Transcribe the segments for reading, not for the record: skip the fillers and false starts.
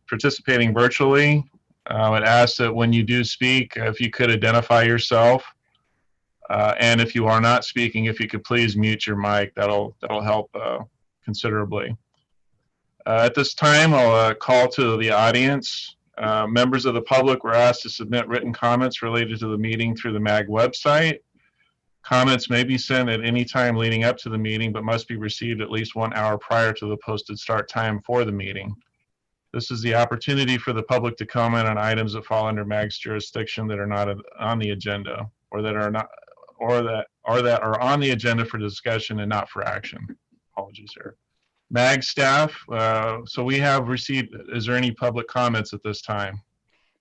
participating virtually, I would ask that when you do speak, if you could identify yourself. And if you are not speaking, if you could please mute your mic, that'll help considerably. At this time, I'll call to the audience. Members of the public were asked to submit written comments related to the meeting through the MAG website. Comments may be sent at any time leading up to the meeting, but must be received at least 1 hour prior to the posted start time for the meeting. This is the opportunity for the public to comment on items that fall under MAG's jurisdiction that are not on the agenda, or that are on the agenda for discussion and not for action. Apologies here. MAG staff, so we have received, is there any public comments at this time?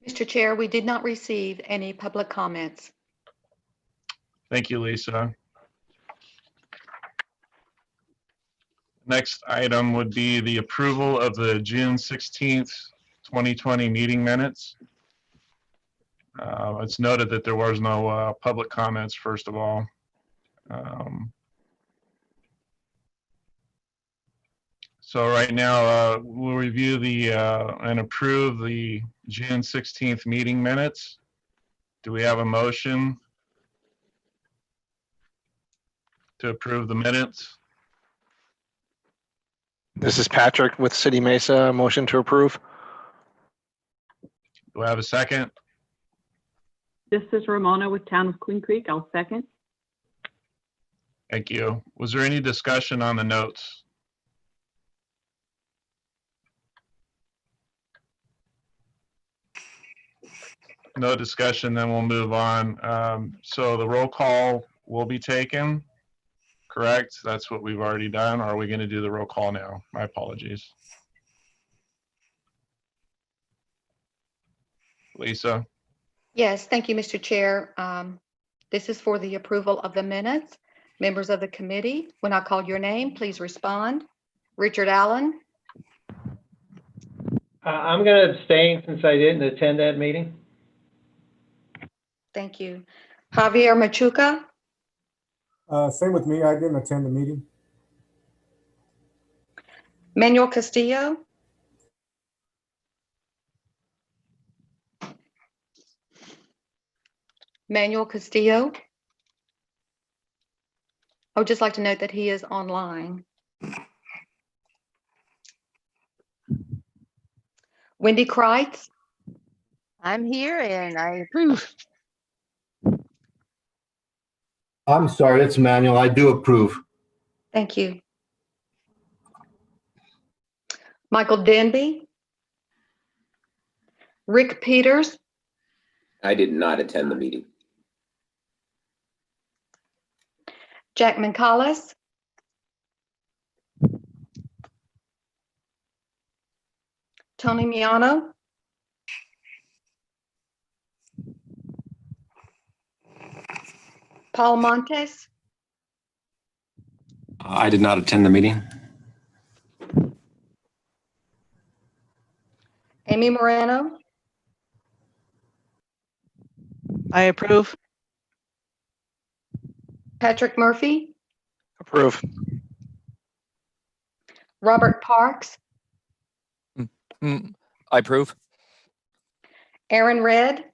Mr. Chair, we did not receive any public comments. Thank you, Lisa. Next item would be the approval of the June 16th, 2020 meeting minutes. It's noted that there was no public comments, first of all. So right now, we'll review the and approve the June 16th meeting minutes. Do we have a motion to approve the minutes? This is Patrick with City Mesa. Motion to approve. Do I have a second? This is Ramona with Town of Queen Creek. I'll second. Thank you. Was there any discussion on the notes? No discussion, then we'll move on. So the roll call will be taken, correct? That's what we've already done. Or are we going to do the roll call now? My apologies. Lisa? Yes, thank you, Mr. Chair. This is for the approval of the minutes. Members of the committee, when I call your name, please respond. Richard Allen? I'm going to abstain since I didn't attend that meeting. Thank you. Javier Machuca? Same with me. I didn't attend the meeting. Manuel Castillo? Manuel Castillo? I would just like to note that he is online. Wendy Kreitz? I'm here and I approve. I'm sorry, it's Manuel. I do approve. Thank you. Michael Denby? Rick Peters? I did not attend the meeting. Jack Mancalis? Tony Miano? Paul Montes? I did not attend the meeting. Amy Morano? I approve. Patrick Murphy? Approve. Robert Parks? I approve. Aaron Redd?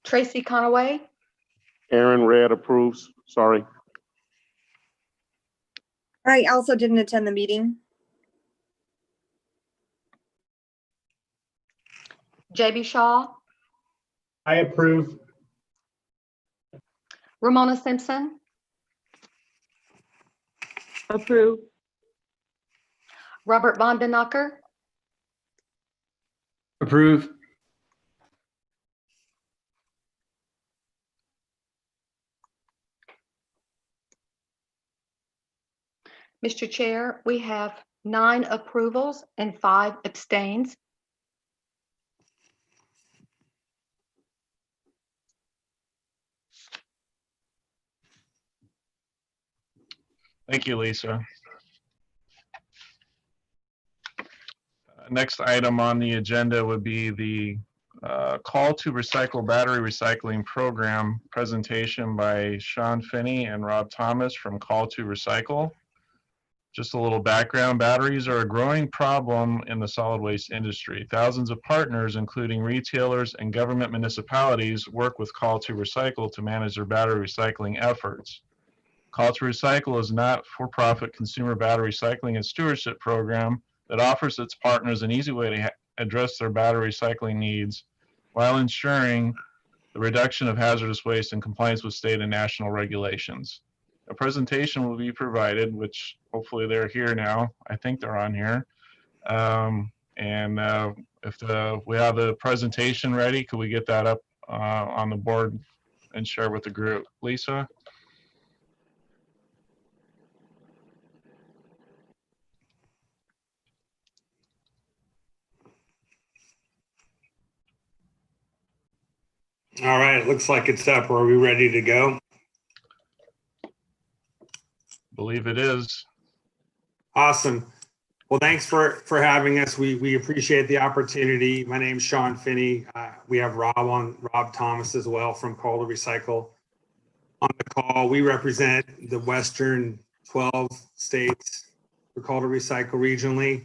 Tracy Conaway? Aaron Redd approves. Sorry. I also didn't attend the meeting. JB Shaw? I approve. Ramona Simpson? Approve. Robert Von Den Akker? Approve. Mr. Chair, we have 9 approvals and 5 abstains. Thank you, Lisa. Next item on the agenda would be the Call to Recycle Battery Recycling Program presentation by Sean Finney and Rob Thomas from Call to Recycle. Just a little background, batteries are a growing problem in the solid waste industry. Thousands of partners, including retailers and government municipalities, work with Call to Recycle to manage their battery recycling efforts. Call to Recycle is not for-profit consumer battery recycling and stewardship program that offers its partners an easy way to address their battery recycling needs while ensuring the reduction of hazardous waste and compliance with state and national regulations. A presentation will be provided, which hopefully they're here now. I think they're on here. If we have the presentation ready, could we get that up on the board and share with the group? Lisa? All right, it looks like it's up. Are we ready to go? Believe it is. Awesome. Well, thanks for having us. We appreciate the opportunity. My name's Sean Finney. We have Rob Thomas as well from Call to Recycle on the call. We represent the Western 12 states for Call to Recycle regionally.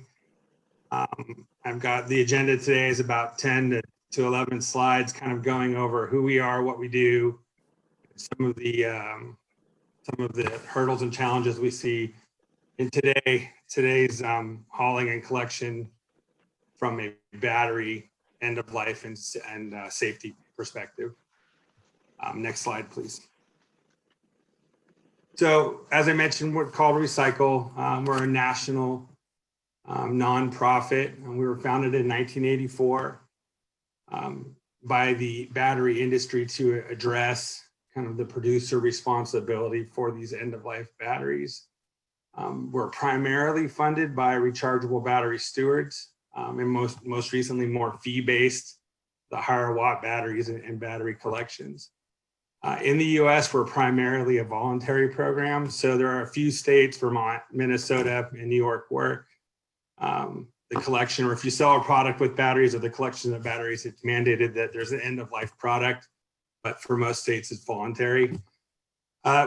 I've got the agenda today is about 10 to 11 slides, kind of going over who we are, what we do, some of the hurdles and challenges we see in today's hauling and collection from a battery end of life and safety perspective. Next slide, please. So as I mentioned, we're Call to Recycle. We're a national nonprofit, and we were founded in 1984 by the battery industry to address kind of the producer responsibility for these end-of-life batteries. We're primarily funded by rechargeable battery stewards, and most recently more fee-based, the higher watt batteries and battery collections. In the US, we're primarily a voluntary program. So there are a few states, Vermont, Minnesota, and New York, where the collection, or if you sell a product with batteries or the collection of batteries, it's mandated that there's an end-of-life product, but for most states, it's voluntary.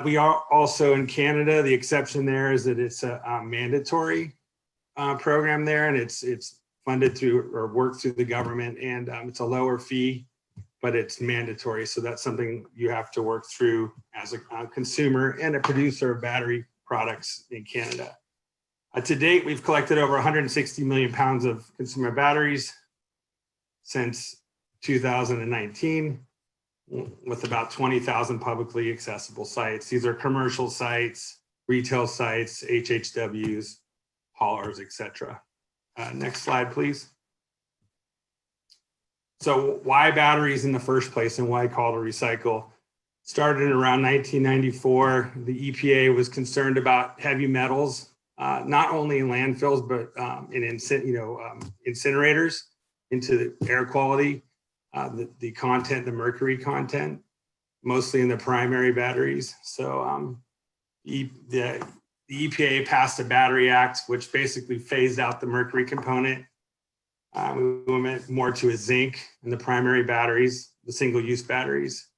We are also in Canada. The exception there is that it's a mandatory program there, and it's funded through or worked through the government, and it's a lower fee, but it's mandatory. So that's something you have to work through as a consumer and a producer of battery products in Canada. To date, we've collected over 160 million pounds of consumer batteries since 2019, with about 20,000 publicly accessible sites. These are commercial sites, retail sites, HHWs, haulers, etc. Next slide, please. So why batteries in the first place, and why Call to Recycle? Started in around 1994. The EPA was concerned about heavy metals, not only in landfills, but in incinerators, into the air quality, the content, the mercury content, mostly in the primary batteries. So the EPA passed a Battery Act, which basically phased out the mercury component. We went more to a zinc in the primary batteries, the single-use batteries,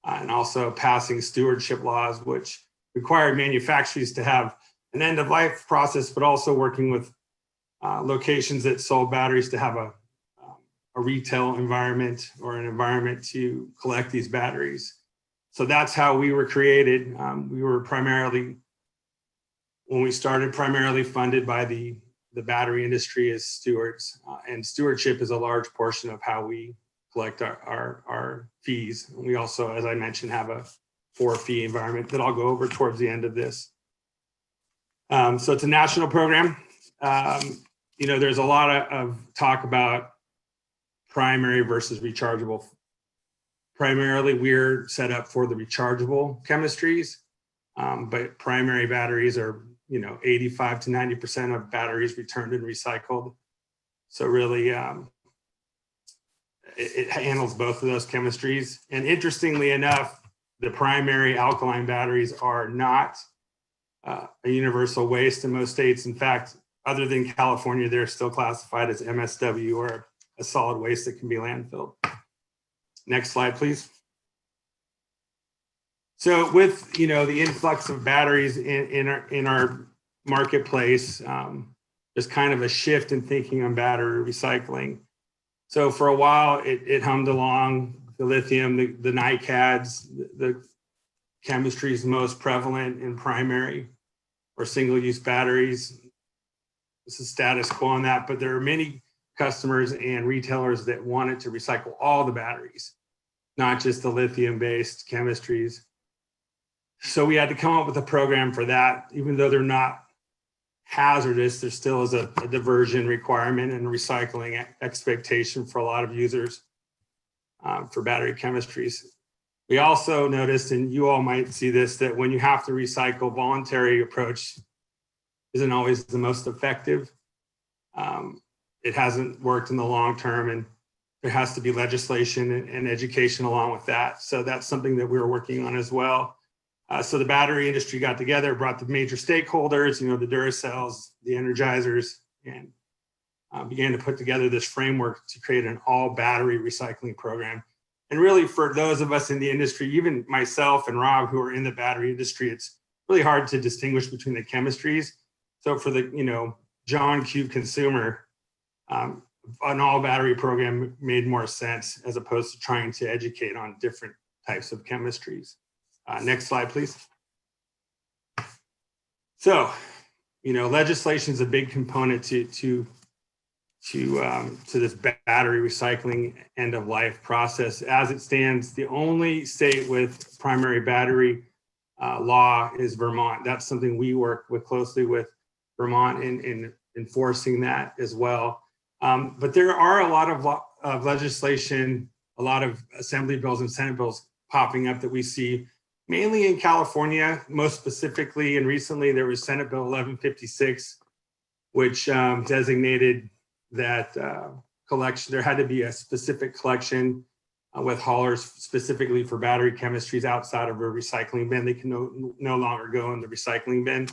and also passing stewardship laws, which required manufacturers to have an end-of-life process, but also working with locations that sold batteries to have a retail environment or an environment to collect these batteries. So that's how we were created. We were primarily, when we started, primarily funded by the battery industry as stewards, and stewardship is a large portion of how we collect our fees. We also, as I mentioned, have a 4-fee environment that I'll go over towards the end of this. So it's a national program. There's a lot of talk about primary versus rechargeable. Primarily, we're set up for the rechargeable chemistries, but primary batteries are 85 to 90% of batteries returned and recycled. So really, it handles both of those chemistries. And interestingly enough, the primary alkaline batteries are not a universal waste in most states. In fact, other than California, they're still classified as MSW, or a solid waste that can be landfilled. Next slide, please. So with the influx of batteries in our marketplace, there's kind of a shift in thinking on battery recycling. So for a while, it hummed along. The lithium, the NiCads, the chemistry is most prevalent in primary or single-use batteries. This is status quo on that, but there are many customers and retailers that wanted to recycle all the batteries, not just the lithium-based chemistries. So we had to come up with a program for that. Even though they're not hazardous, there still is a diversion requirement and recycling expectation for a lot of users for battery chemistries. We also noticed, and you all might see this, that when you have to recycle, voluntary approach isn't always the most effective. It hasn't worked in the long term, and there has to be legislation and education along with that. So that's something that we were working on as well. So the battery industry got together, brought the major stakeholders, the Duracells, the Energizers, and began to put together this framework to create an all battery recycling program. And really, for those of us in the industry, even myself and Rob, who are in the battery industry, it's really hard to distinguish between the chemistries. So for the John Q consumer, an all battery program made more sense as opposed to trying to educate on different types of chemistries. Next slide, please. So, legislation is a big component to this battery recycling end of life process. As it stands, the only state with primary battery law is Vermont. That's something we work closely with Vermont in enforcing that as well. But there are a lot of legislation, a lot of assembly bills and Senate bills popping up that we see mainly in California, most specifically, and recently there was Senate Bill 1156, which designated that there had to be a specific collection with haulers specifically for battery chemistries outside of a recycling bin. They can no longer go in the recycling bin.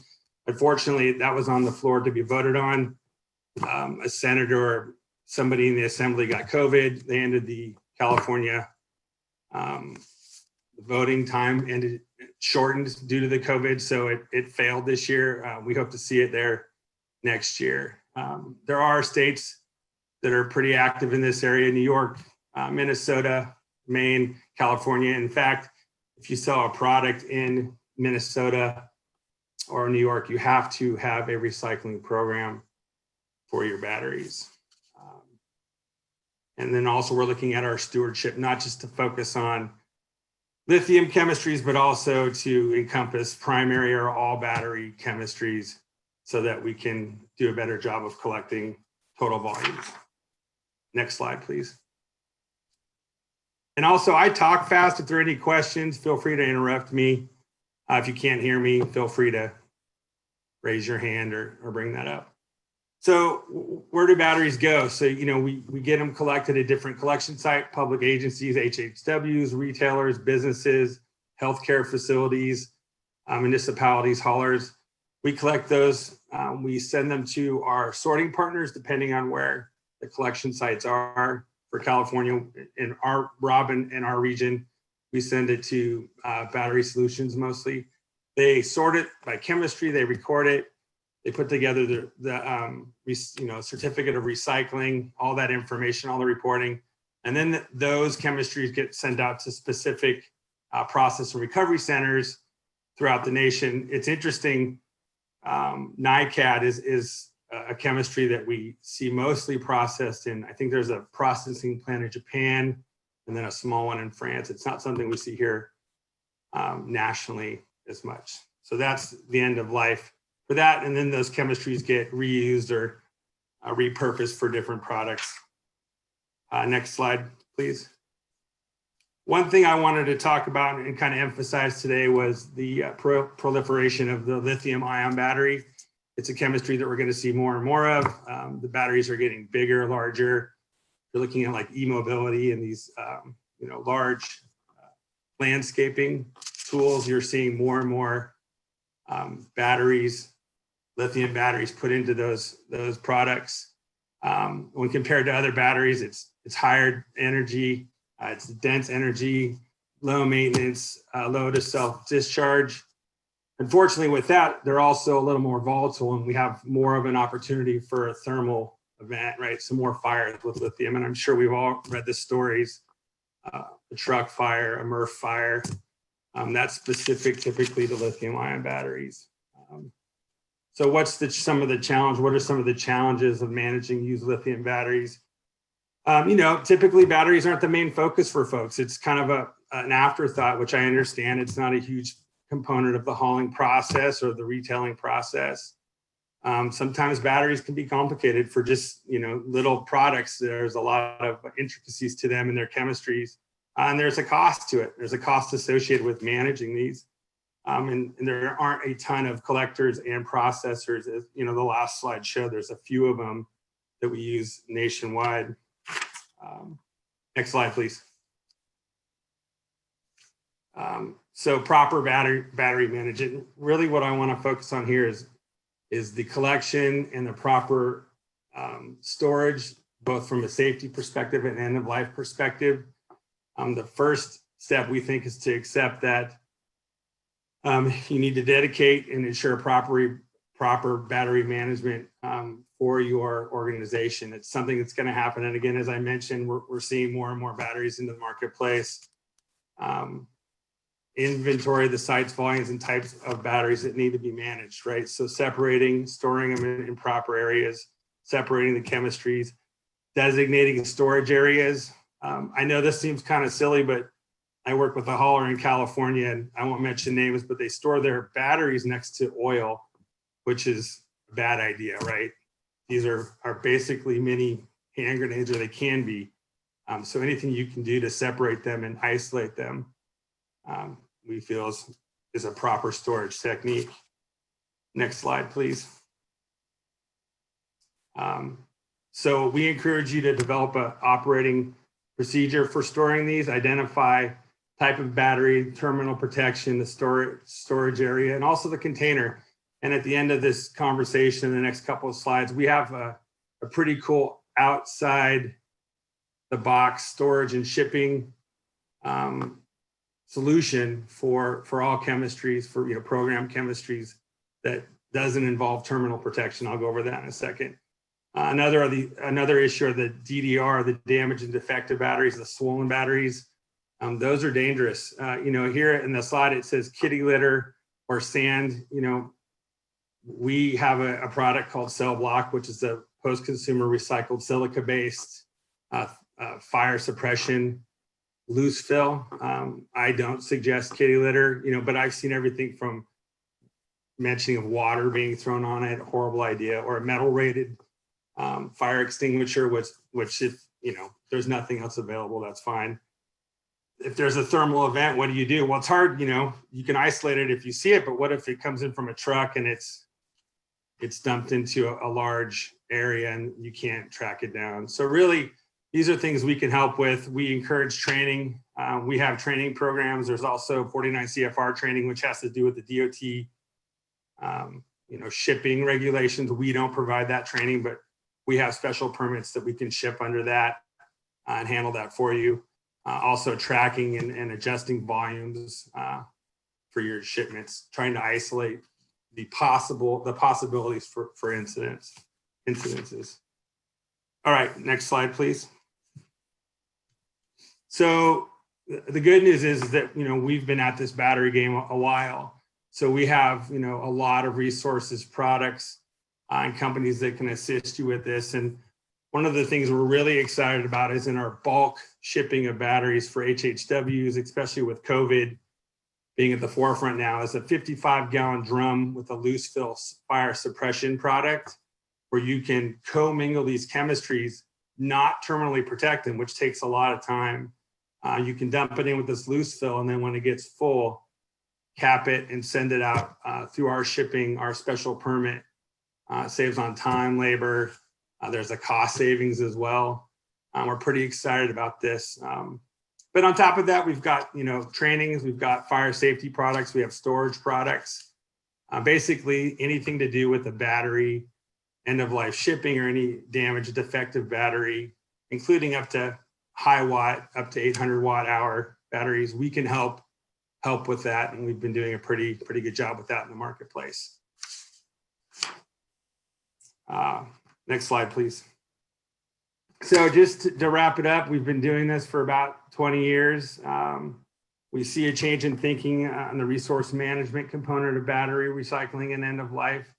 Unfortunately, that was on the floor to be voted on. A senator or somebody in the assembly got COVID. They ended the California voting time, shortened due to the COVID, so it failed this year. We hope to see it there next year. There are states that are pretty active in this area: New York, Minnesota, Maine, California. In fact, if you sell a product in Minnesota or New York, you have to have a recycling program for your batteries. And then also we're looking at our stewardship, not just to focus on lithium chemistries, but also to encompass primary or all battery chemistries so that we can do a better job of collecting total volumes. Next slide, please. And also, I talk fast. If there are any questions, feel free to interrupt me. If you can't hear me, feel free to raise your hand or bring that up. So where do batteries go? So, we get them collected at different collection sites, public agencies, HHWs, retailers, businesses, healthcare facilities, municipalities, haulers. We collect those. We send them to our sorting partners, depending on where the collection sites are. For California, in our in our region, we send it to Battery Solutions mostly. They sort it by chemistry, they record it, they put together the certificate of recycling, all that information, all the reporting, and then those chemistries get sent out to specific process and recovery centers throughout the nation. It's interesting. NiCad is a chemistry that we see mostly processed in, I think there's a processing plant in Japan and then a small one in France. It's not something we see here nationally as much. So that's the end of life for that. And then those chemistries get reused or repurposed for different products. Next slide, please. One thing I wanted to talk about and kind of emphasize today was the proliferation of the lithium ion battery. It's a chemistry that we're going to see more and more of. The batteries are getting bigger, larger. You're looking at like e-mobility and these large landscaping tools. You're seeing more and more batteries, lithium batteries put into those products. When compared to other batteries, it's higher energy, it's dense energy, low maintenance, low to self-discharge. Unfortunately, with that, they're also a little more volatile, and we have more of an opportunity for a thermal event, right? Some more fires with lithium, and I'm sure we've all read the stories, a truck fire, a MRF fire, that's specific typically to lithium-ion batteries. So what's some of the challenge? What are some of the challenges of managing used lithium batteries? Typically batteries aren't the main focus for folks. It's kind of an afterthought, which I understand. It's not a huge component of the hauling process or the retailing process. Sometimes batteries can be complicated for just, little products. There's a lot of intricacies to them and their chemistries, and there's a cost to it. There's a cost associated with managing these. And there aren't a ton of collectors and processors. As the last slide showed, there's a few of them that we use nationwide. Next slide, please. So proper battery management. Really what I want to focus on here is the collection and the proper storage, both from a safety perspective and end of life perspective. The first step we think is to accept that you need to dedicate and ensure proper battery management for your organization. It's something that's going to happen. And again, as I mentioned, we're seeing more and more batteries into the marketplace. Inventory the sites, volumes, and types of batteries that need to be managed, right? So separating, storing them in proper areas, separating the chemistries, designating storage areas. I know this seems kind of silly, but I work with a hauler in California, and I won't mention names, but they store their batteries next to oil, which is a bad idea, right? These are basically mini hand grenades, or they can be. So anything you can do to separate them and isolate them, we feel is a proper storage technique. Next slide, please. So we encourage you to develop an operating procedure for storing these, identify type of battery, terminal protection, the storage area, and also the container. And at the end of this conversation, in the next couple of slides, we have a pretty cool outside the box storage and shipping solution for all chemistries, for program chemistries that doesn't involve terminal protection. I'll go over that in a second. Another issue are the DDR, the damaged and defective batteries, the swollen batteries. Those are dangerous. Here in the slide, it says kitty litter or sand. We have a product called Cell Block, which is a post-consumer recycled silica-based fire suppression loose fill. I don't suggest kitty litter, but I've seen everything from mentioning of water being thrown on it, horrible idea, or a metal rated fire extinguisher, which if there's nothing else available, that's fine. If there's a thermal event, what do you do? Well, it's hard, you can isolate it if you see it, but what if it comes in from a truck and it's dumped into a large area and you can't track it down? So really, these are things we can help with. We encourage training. We have training programs. There's also 49 CFR training, which has to do with the DOT, shipping regulations. We don't provide that training, but we have special permits that we can ship under that and handle that for you. Also tracking and adjusting volumes for your shipments, trying to isolate the possibilities for incidences. All right, next slide, please. So the good news is that we've been at this battery game a while. So we have a lot of resources, products, and companies that can assist you with this. And one of the things we're really excited about is in our bulk shipping of batteries for HHWs, especially with COVID being at the forefront now, is a 55-gallon drum with a loose fill fire suppression product where you can co-mingle these chemistries, not terminally protect them, which takes a lot of time. You can dump it in with this loose fill, and then when it gets full, cap it and send it out through our shipping, our special permit. Saves on time, labor. There's a cost savings as well. We're pretty excited about this. But on top of that, we've got trainings, we've got fire safety products, we have storage products. Basically anything to do with the battery end-of-life shipping or any damaged defective battery, including up to high watt, up to 800 watt hour batteries, we can help with that. And we've been doing a pretty good job with that in the marketplace. Next slide, please. So just to wrap it up, we've been doing this for about 20 years. We see a change in thinking on the resource management component of battery recycling and end of life.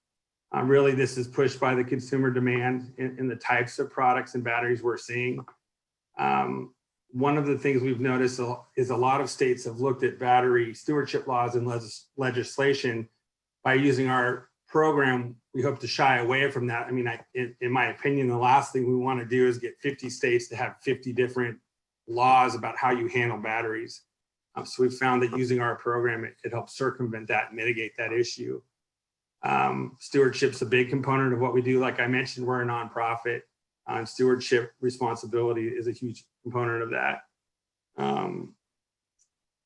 Really, this is pushed by the consumer demand in the types of products and batteries we're seeing. One of the things we've noticed is a lot of states have looked at battery stewardship laws and legislation. By using our program, we hope to shy away from that. I mean, in my opinion, the last thing we want to do is get 50 states to have 50 different laws about how you handle batteries. So we've found that using our program, it helps circumvent that and mitigate that issue. Stewardship's a big component of what we do. Like I mentioned, we're a nonprofit, and stewardship responsibility is a huge component of that.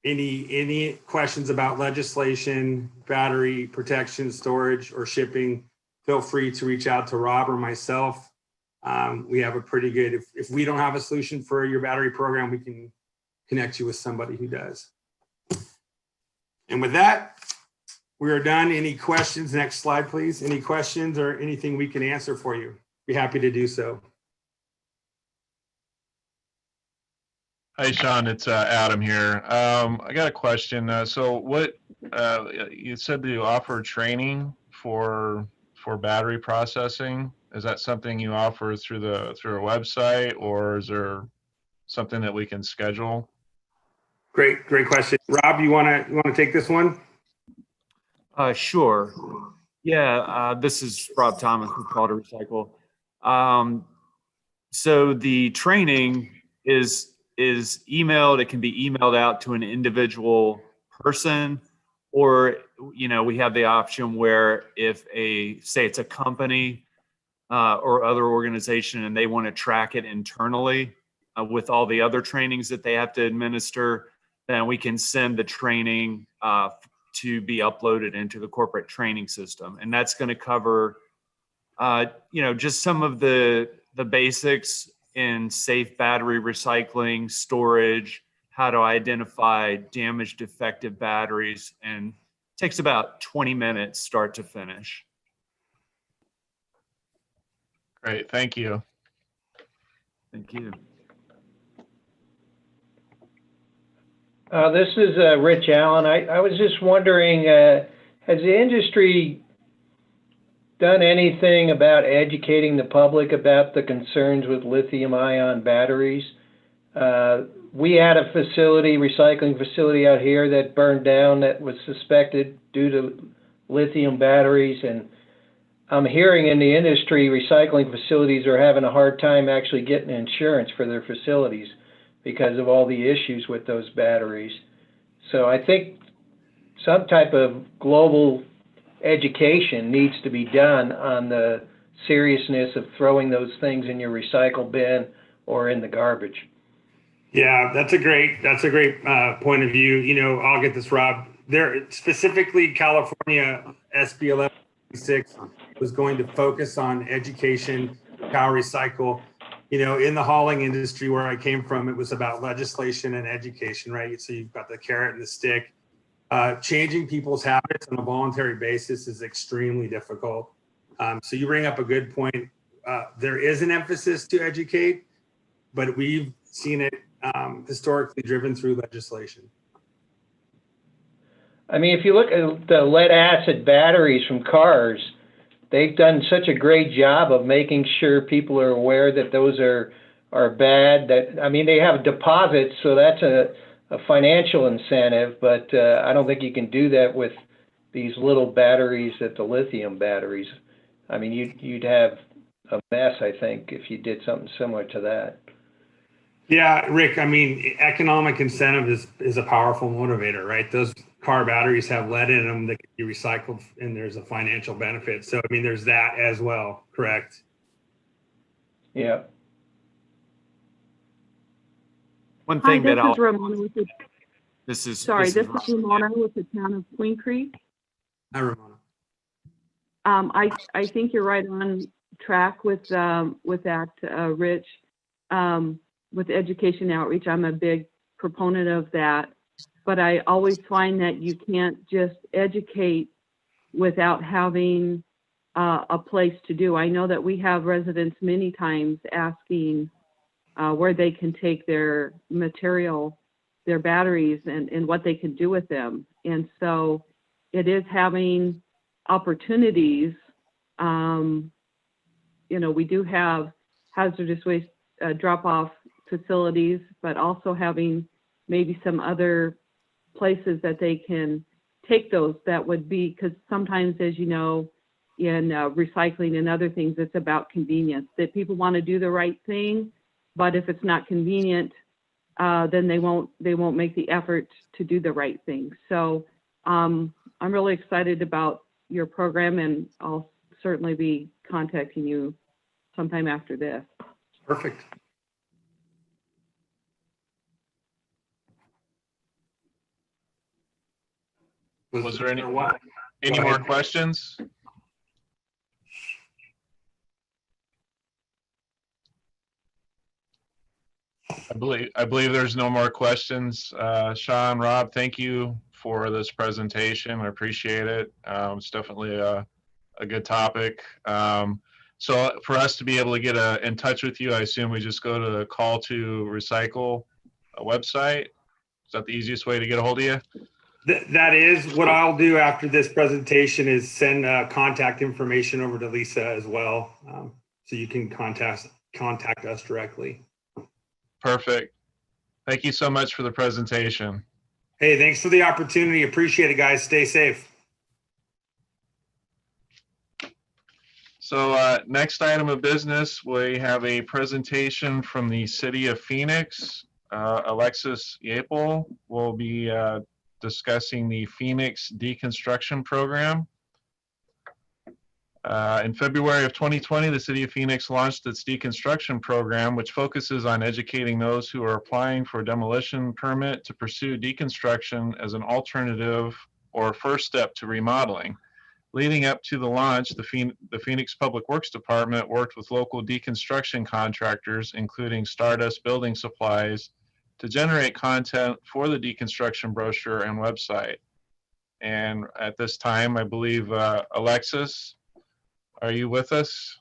Any questions about legislation, battery protection, storage, or shipping, feel free to reach out to Rob or myself. We have a pretty good, if we don't have a solution for your battery program, we can connect you with somebody who does. And with that, we are done. Any questions? Next slide, please. Any questions or anything we can answer for you? Be happy to do so. Hi, Sean. It's Adam here. I got a question. So what you said that you offer training for battery processing. Is that something you offer through a website, or is there something that we can schedule? Great question. Rob, you want to take this one? Sure. Yeah, this is Rob Thomas with Call to Recycle. So the training is emailed. It can be emailed out to an individual person, or we have the option where if say it's a company or other organization and they want to track it internally with all the other trainings that they have to administer, then we can send the training to be uploaded into the corporate training system. And that's going to cover, just some of the basics in safe battery recycling, storage, how to identify damaged, defective batteries, and it takes about 20 minutes start to finish. Great, thank you. Thank you. This is Rich Allen. I was just wondering, has the industry done anything about educating the public about the concerns with lithium-ion batteries? We had a recycling facility out here that burned down that was suspected due to lithium batteries, and I'm hearing in the industry recycling facilities are having a hard time actually getting insurance for their facilities because of all the issues with those batteries. So I think some type of global education needs to be done on the seriousness of throwing those things in your recycle bin or in the garbage. Yeah, that's a great point of view. I'll get this, Rob. There, specifically California SB 1166 was going to focus on education, how to recycle. In the hauling industry where I came from, it was about legislation and education, right? So you've got the carrot and the stick. Changing people's habits on a voluntary basis is extremely difficult. So you bring up a good point. There is an emphasis to educate, but we've seen it historically driven through legislation. I mean, if you look at the lead acid batteries from cars, they've done such a great job of making sure people are aware that those are bad. They have deposits, so that's a financial incentive, but I don't think you can do that with these little batteries the lithium batteries. I mean, you'd have a mess, I think, if you did something similar to that. Yeah, Rick, economic incentive is a powerful motivator, right? Those car batteries have lead in them that can be recycled, and there's a financial benefit. So, there's that as well, correct? Yeah. One thing that I'll... This is Ramona with the town of Queen Creek. Hi, Ramona. I think you're right on track with that, Rich. With education outreach, I'm a big proponent of that. But I always find that you can't just educate without having a place to do. I know that we have residents many times asking where they can take their material, their batteries, and what they can do with them. And so it is having opportunities. We do have hazardous waste drop-off facilities, but also having maybe some other places that they can take those. That would be, because sometimes, as you know, in recycling and other things, it's about convenience, that people want to do the right thing, but if it's not convenient, then they won't make the effort to do the right thing. So I'm really excited about your program, and I'll certainly be contacting you sometime after this. Perfect. Was there any Go more ahead. questions? I believe there's no more questions. Sean, Rob, thank you for this presentation. I appreciate it. It's definitely a good topic. So for us to be able to get in touch with you, I assume we just go to the Call to Recycle website. Is that the easiest way to get a hold of you? That is what I'll do after this presentation, is send contact information over to Lisa as well, so you can contact us directly. Perfect. Thank you so much for the presentation. Hey, thanks for the opportunity. Appreciate it, guys. Stay safe. So next item of business, we have a presentation from the City of Phoenix. Alexis Yapple will be discussing the Phoenix Deconstruction Program. In February of 2020, the City of Phoenix launched its Deconstruction Program, which focuses on educating those who are applying for a demolition permit to pursue deconstruction as an alternative or first step to remodeling. Leading up to the launch, the Phoenix Public Works Department worked with local deconstruction contractors, including Stardust Building Supplies, to generate content for the Deconstruction Brochure and website. And at this time, I believe, Alexis, are you with us?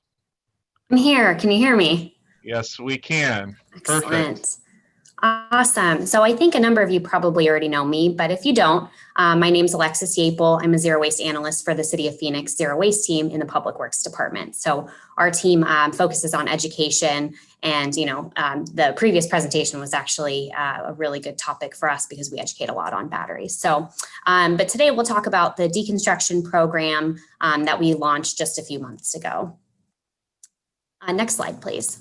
I'm here. Can you hear me? Yes, we can. Excellent. Perfect. Awesome. So I think a number of you probably already know me, but if you don't, my name is Alexis Yapple. I'm a zero waste analyst for the City of Phoenix Zero Waste team in the Public Works Department. So our team focuses on education, and the previous presentation was actually a really good topic for us because we educate a lot on batteries. So, but today we'll talk about the deconstruction program that we launched just a few months ago. Next slide, please.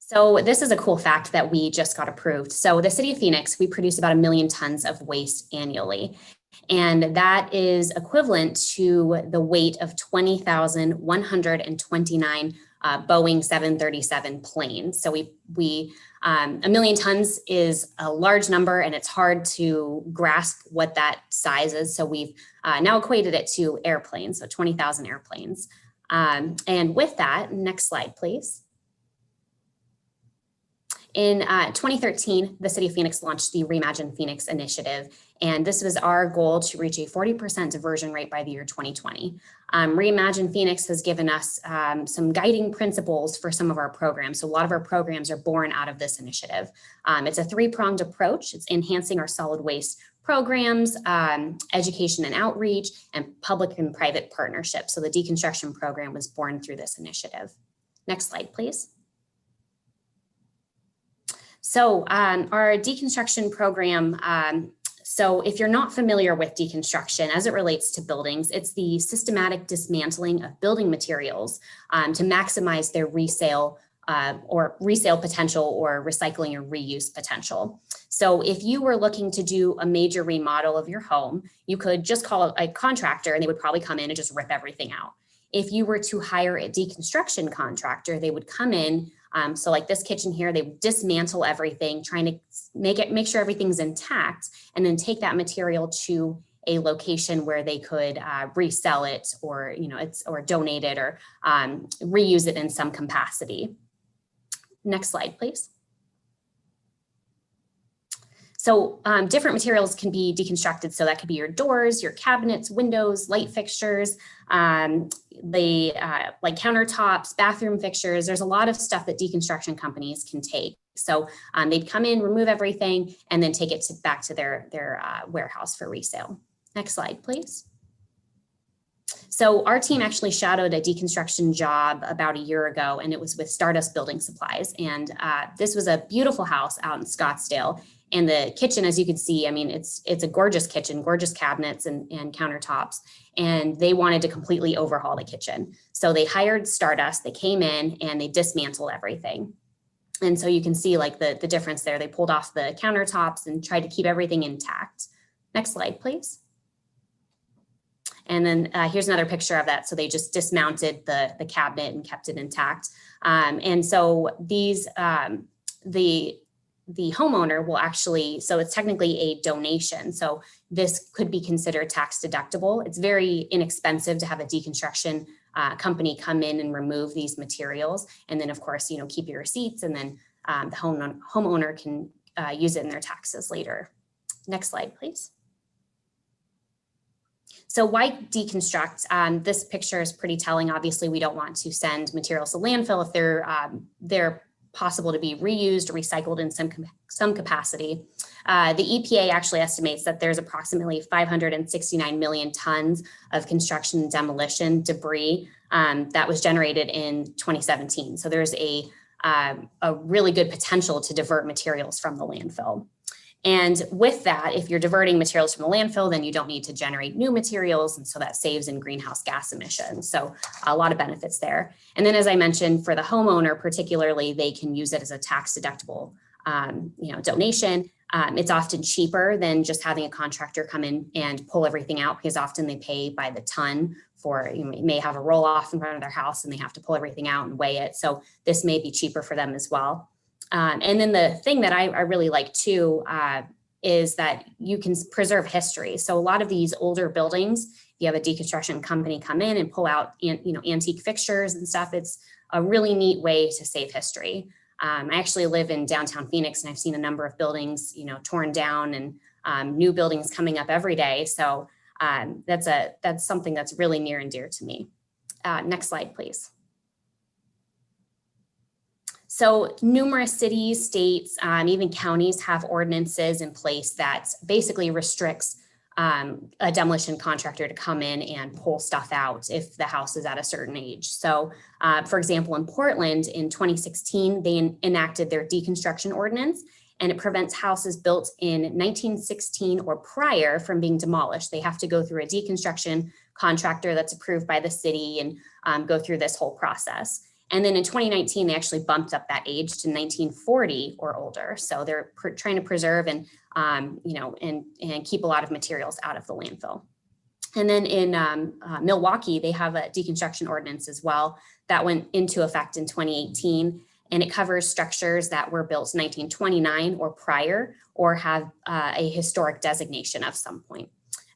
So this is a cool fact that we just got approved. So the City of Phoenix, we produce about 1 million tons of waste annually. And that is equivalent to the weight of 20,129 Boeing 737 planes. So 1 million tons is a large number, and it's hard to grasp what that size is. So we've now equated it to airplanes, so 20,000 airplanes. And with that, next slide, please. In 2013, the City of Phoenix launched the Reimagined Phoenix initiative, and this was our goal to reach a 40% diversion rate by the year 2020. Reimagined Phoenix has given us some guiding principles for some of our programs. So a lot of our programs are born out of this initiative. It's a three-pronged approach. It's enhancing our solid waste programs, education and outreach, and public and private partnerships. So the Deconstruction Program was born through this initiative. Next slide, please. So our deconstruction program, so if you're not familiar with deconstruction as it relates to buildings, it's the systematic dismantling of building materials to maximize their resale potential or recycling or reuse potential. So if you were looking to do a major remodel of your home, you could just call a contractor and they would probably come in and just rip everything out. If you were to hire a deconstruction contractor, they would come in. So like this kitchen here, they would dismantle everything, trying to make sure everything's intact, and then take that material to a location where they could resell it, or or donate it, or reuse it in some capacity. Next slide, please. So different materials can be deconstructed. So that could be your doors, your cabinets, windows, light fixtures, like countertops, bathroom fixtures. There's a lot of stuff that deconstruction companies can take. So they'd come in, remove everything, and then take it back to their warehouse for resale. Next slide, please. So our team actually shadowed a deconstruction job about a year ago, and it was with Stardust Building Supplies. And this was a beautiful house out in Scottsdale. And the kitchen, as you can see, I mean, it's a gorgeous kitchen, gorgeous cabinets and countertops. And they wanted to completely overhaul the kitchen. So they hired Stardust, they came in and they dismantled everything. And so you can see like the difference there. They pulled off the countertops and tried to keep everything intact. Next slide, please. And then here's another picture of that. So they just dismounted the cabinet and kept it intact. And so these, the homeowner will actually, so it's technically a donation. So this could be considered tax deductible. It's very inexpensive to have a deconstruction company come in and remove these materials. And then of course, keep your receipts, and then the homeowner can use it in their taxes later. Next slide, please. So why deconstruct? This picture is pretty telling. Obviously, we don't want to send materials to landfill if they're possible to be reused or recycled in some capacity. The EPA actually estimates that there's approximately 569 million tons of construction and demolition debris that was generated in 2017. So there's a really good potential to divert materials from the landfill. And with that, if you're diverting materials from the landfill, then you don't need to generate new materials. And so that saves in greenhouse gas emissions. So a lot of benefits there. And then, as I mentioned, for the homeowner, particularly, they can use it as a tax deductible donation. It's often cheaper than just having a contractor come in and pull everything out, because often they pay by the ton for, you may have a roll off in front of their house and they have to pull everything out and weigh it. So this may be cheaper for them as well. And then the thing that I really like too is that you can preserve history. So a lot of these older buildings, if you have a deconstruction company come in and pull out antique fixtures and stuff, it's a really neat way to save history. I actually live in downtown Phoenix, and I've seen a number of buildings torn down and new buildings coming up every day. So that's something that's really near and dear to me. Next slide, please. So numerous cities, states, even counties have ordinances in place that basically restricts a demolition contractor to come in and pull stuff out if the house is at a certain age. So for example, in Portland in 2016, they enacted their deconstruction ordinance, and it prevents houses built in 1916 or prior from being demolished. They have to go through a deconstruction contractor that's approved by the city and go through this whole process. And then in 2019, they actually bumped up that age to 1940 or older. So they're trying to preserve and keep a lot of materials out of the landfill. And then in Milwaukee, they have a deconstruction ordinance as well that went into effect in 2018. And it covers structures that were built in 1929 or prior, or have a historic designation of some point.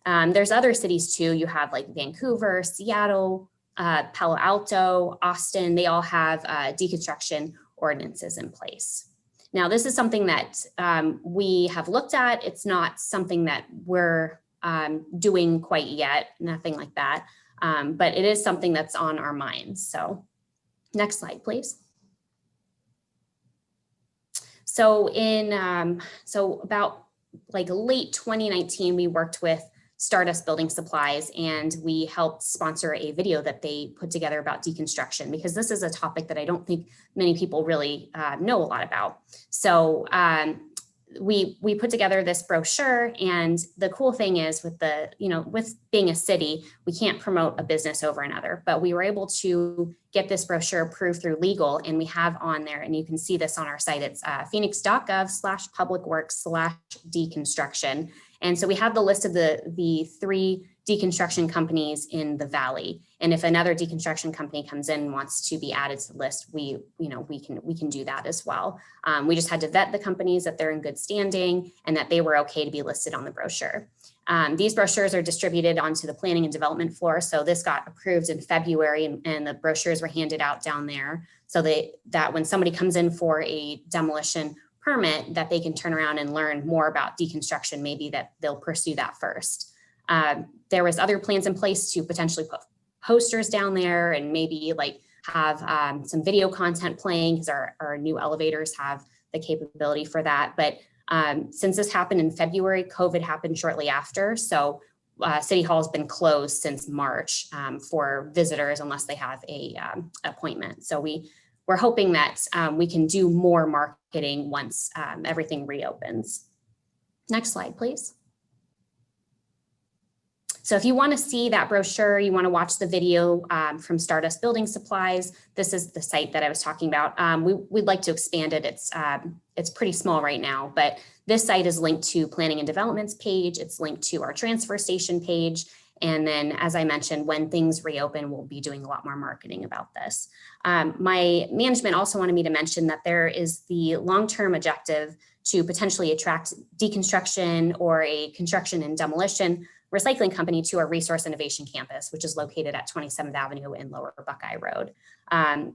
There's other cities too. You have like Vancouver, Seattle, Palo Alto, Austin. They all have deconstruction ordinances in place. Now, this is something that we have looked at. It's not something that we're doing quite yet, nothing like that. But it is something that's on our minds. So next slide, please. So about like late 2019, we worked with Stardust Building Supplies, and we helped sponsor a video that they put together about deconstruction, because this is a topic that I don't think many people really know a lot about. So we put together this brochure, and the cool thing is with with being a city, we can't promote a business over another, but we were able to get this brochure approved through legal, and we have on there, and you can see this on our site, it's phoenix.gov/publicworks/deconstruction. And so we have the list of the 3 deconstruction companies in the Valley. And if another deconstruction company comes in and wants to be added to the list, we can do that as well. We just had to vet the companies that they're in good standing and that they were okay to be listed on the brochure. These brochures are distributed onto the planning and development floor. So this got approved in February, and the brochures were handed out down there so that when somebody comes in for a demolition permit, that they can turn around and learn more about deconstruction, maybe that they'll pursue that first. There was other plans in place to potentially put posters down there and maybe like have some video content playing, because our new elevators have the capability for that. But since this happened in February, COVID happened shortly after. So City Hall has been closed since March for visitors unless they have a appointment. So we're hoping that we can do more marketing once everything reopens. Next slide, please. So if you want to see that brochure, you want to watch the video from Stardust Building Supplies, this is the site that I was talking about. We'd like to expand it. It's pretty small right now, but this site is linked to Planning and Development's page. It's linked to our transfer station page. And then, as I mentioned, when things reopen, we'll be doing a lot more marketing about this. My management also wanted me to mention that there is the long-term objective to potentially attract deconstruction or a construction and demolition recycling company to our Resource Innovation Campus, which is located at 27th Avenue and Lower Buckeye Road.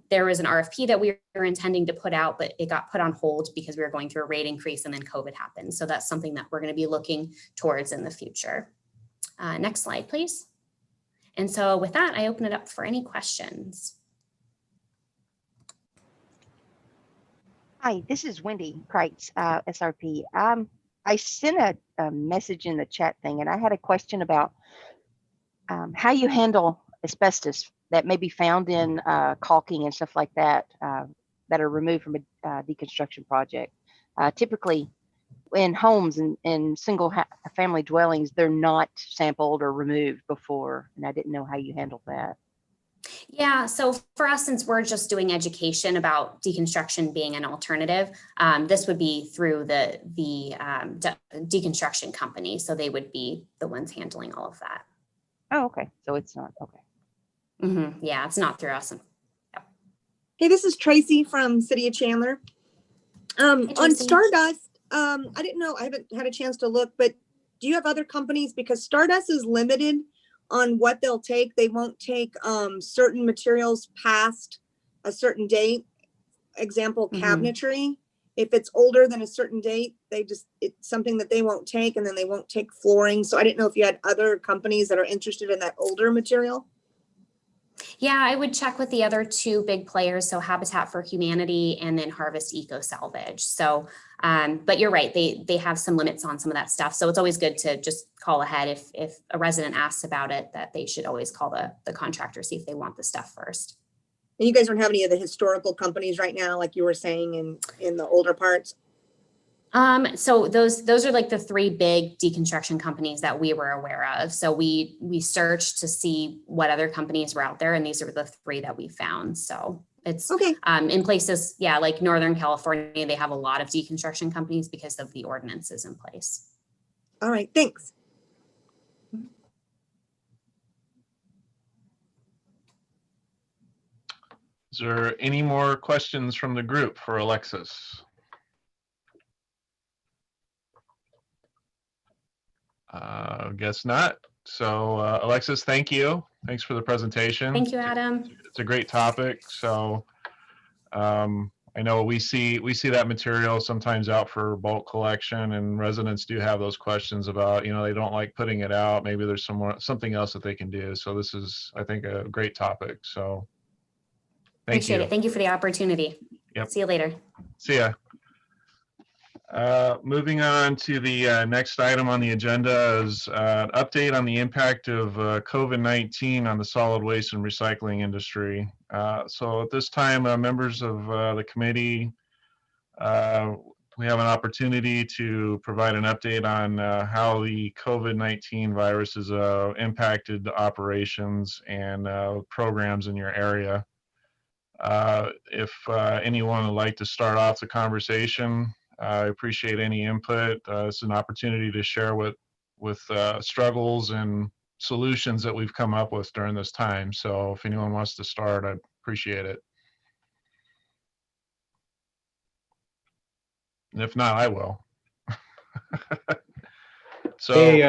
There was an RFP that we were intending to put out, but it got put on hold because we were going through a rate increase and then COVID happened. So that's something that we're going to be looking towards in the future. Next slide, please. And so with that, I open it up for any questions. Hi, this is Wendy Kreitz, SRP. I sent a message in the chat thing, and I had a question about how you handle asbestos that may be found in caulking and stuff like that that are removed from a deconstruction project. Typically, in homes and single family dwellings, they're not sampled or removed before, and I didn't know how you handle that. Yeah, so for us, since we're just doing education about deconstruction being an alternative, this would be through the deconstruction company. So they would be the ones handling all of that. Oh, okay. So it's not, okay. Yeah, it's not through us. Yep. Hey, this is Tracy from City of Chandler. On Stardust, I didn't know, I haven't had a chance to look, but do you have other companies? Because Stardust is limited on what they'll take. They won't take certain materials past a certain date. Example, cabinetry. If it's older than a certain date, it's something that they won't take, and then they won't take flooring. So I didn't know if you had other companies that are interested in that older material. Yeah, I would check with the other two big players, so Habitat for Humanity and then Harvest Eco Salvage. So, but you're right, they have some limits on some of that stuff. So it's always good to just call ahead if a resident asks about it, that they should always call the contractor, see if they want the stuff first. And you guys don't have any of the historical companies right now, like you were saying in the older parts? So those are like the three big deconstruction companies that we were aware of. So we searched to see what other companies were out there, and these are the three that we found. So it's okay. In places, yeah, like Northern California, they have a lot of deconstruction companies because of the ordinances in place. All right, thanks. Is there any more questions from the group for Alexis? Guess not. So Alexis, thank you. Thanks for the presentation. Thank you, Adam. It's a great topic. So I know we see that material sometimes out for bulk collection, and residents do have those questions about, they don't like putting it out. Maybe there's something else that they can do. So this is, I think, a great topic. So appreciate it. Thank you for the opportunity. Yep. See you later. See ya. Moving on to the next item on the agenda is an update on the impact of COVID-19 on the solid waste and recycling industry. So at this time, members of the committee, we have an opportunity to provide an update on how the COVID-19 virus has impacted operations and programs in your area. If anyone would like to start off the conversation, I appreciate any input. It's an opportunity to share with struggles and solutions that we've come up with during this time. So if anyone wants to start, I'd appreciate it. And if not, I will. So, Hey,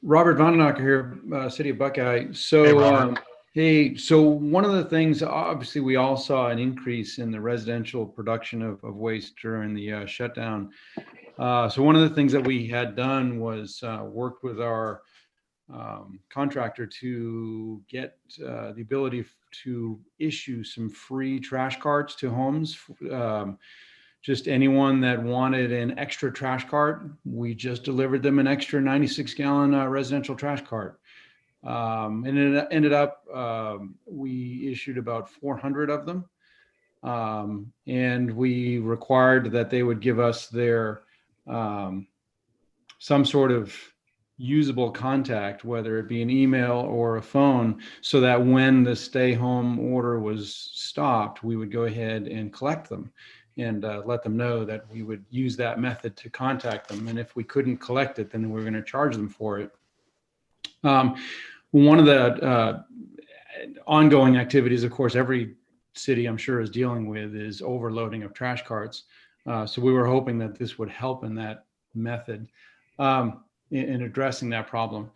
Robert Vandenacker here, City of Buckeye. So, Hey, Robert. so one of the things, obviously, we all saw an increase in the residential production of waste during the shutdown. So one of the things that we had done was worked with our contractor to get the ability to issue some free trash carts to homes. Just anyone that wanted an extra trash cart, we just delivered them an extra 96-gallon residential trash cart. And it ended up, we issued about 400 of them. And we required that they would give us their some sort of usable contact, whether it be an email or a phone, so that when the stay home order was stopped, we would go ahead and collect them and let them know that we would use that method to contact them. And if we couldn't collect it, then we were going to charge them for it. One of the ongoing activities, of course, every city I'm sure is dealing with, is overloading of trash carts. So we were hoping that this would help in that method in addressing that problem.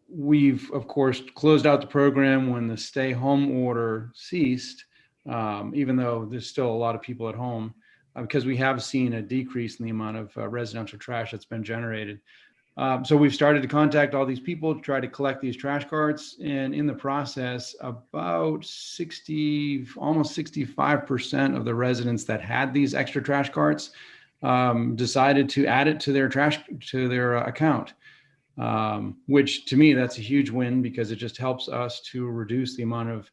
We've, of course, closed out the program when the stay home order ceased, even though there's still a lot of people at home, because we have seen a decrease in the amount of residential trash that's been generated. So we've started to contact all these people to try to collect these trash carts. And in the process, about 60, almost 65% of the residents that had these extra trash carts decided to add it to their account, which to me, that's a huge win, because it just helps us to reduce the amount of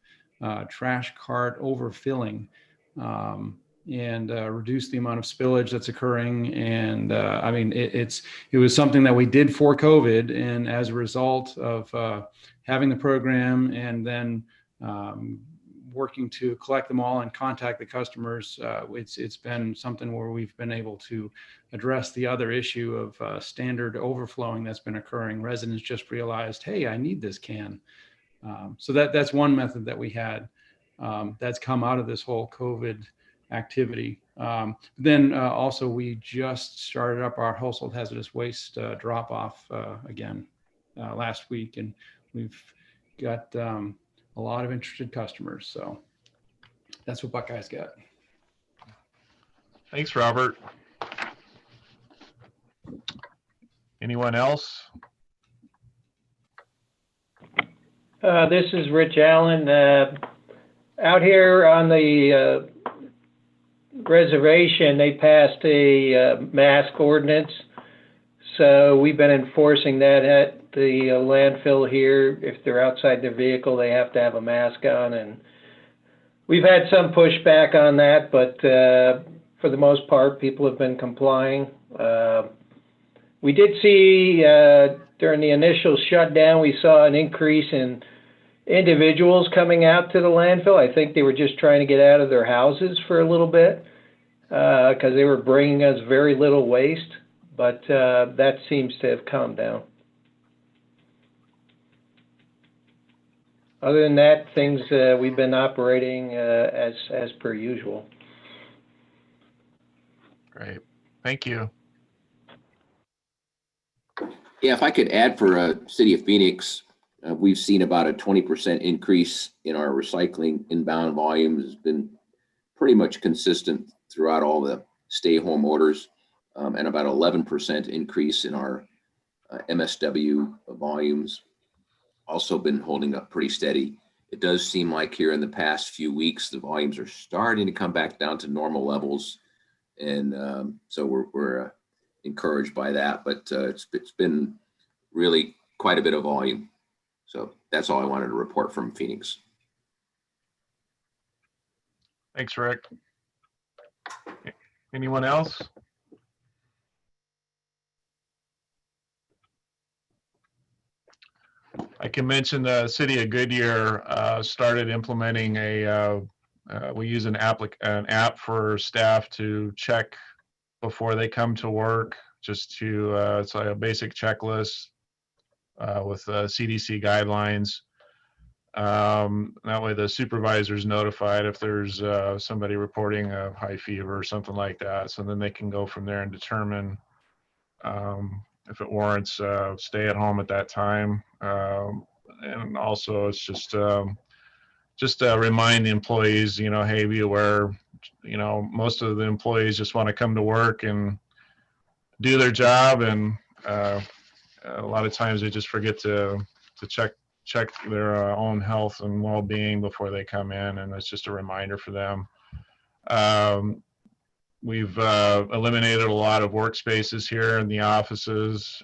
trash cart overfilling and reduce the amount of spillage that's occurring. And I mean, it was something that we did for COVID. And as a result of having the program and then working to collect them all and contact the customers, it's been something where we've been able to address the other issue of standard overflowing that's been occurring. Residents just realized, hey, I need this can. So that's one method that we had that's come out of this whole COVID activity. Then also we just started up our household hazardous waste drop off again last week, and we've got a lot of interested customers. So that's what Buckeye's got. Thanks, Robert. Anyone else? This is Rich Allen. Out here on the reservation, they passed a mask ordinance. So we've been enforcing that at the landfill here. If they're outside their vehicle, they have to have a mask on. And we've had some pushback on that, but for the most part, people have been complying. We did see during the initial shutdown, we saw an increase in individuals coming out to the landfill. I think they were just trying to get out of their houses for a little bit because they were bringing us very little waste, but that seems to have calmed down. Other than that, things we've been operating as per usual. Great, thank you. Yeah, if I could add for City of Phoenix, we've seen about a 20% increase in our recycling inbound volumes. It's been pretty much consistent throughout all the stay-home orders, and about 11% increase in our MSW volumes. Also been holding up pretty steady. It does seem like here in the past few weeks, the volumes are starting to come back down to normal levels, and so we're encouraged by that. But it's been really quite a bit of volume. So that's all I wanted to report from Phoenix. Thanks, Rick. Anyone else? I can mention the city of Goodyear started implementing we use an app for staff to check before they come to work, just to, it's like a basic checklist with CDC guidelines. That way the supervisor's notified if there's somebody reporting a high fever or something like that. So then they can go from there and determine if it warrants stay at home at that time. And also, it's just remind the employees, hey, be aware. Most of the employees just want to come to work and do their job, and a lot of times they just forget to check their own health and well-being before they come in, and it's just a reminder for them. We've eliminated a lot of workspaces here in the offices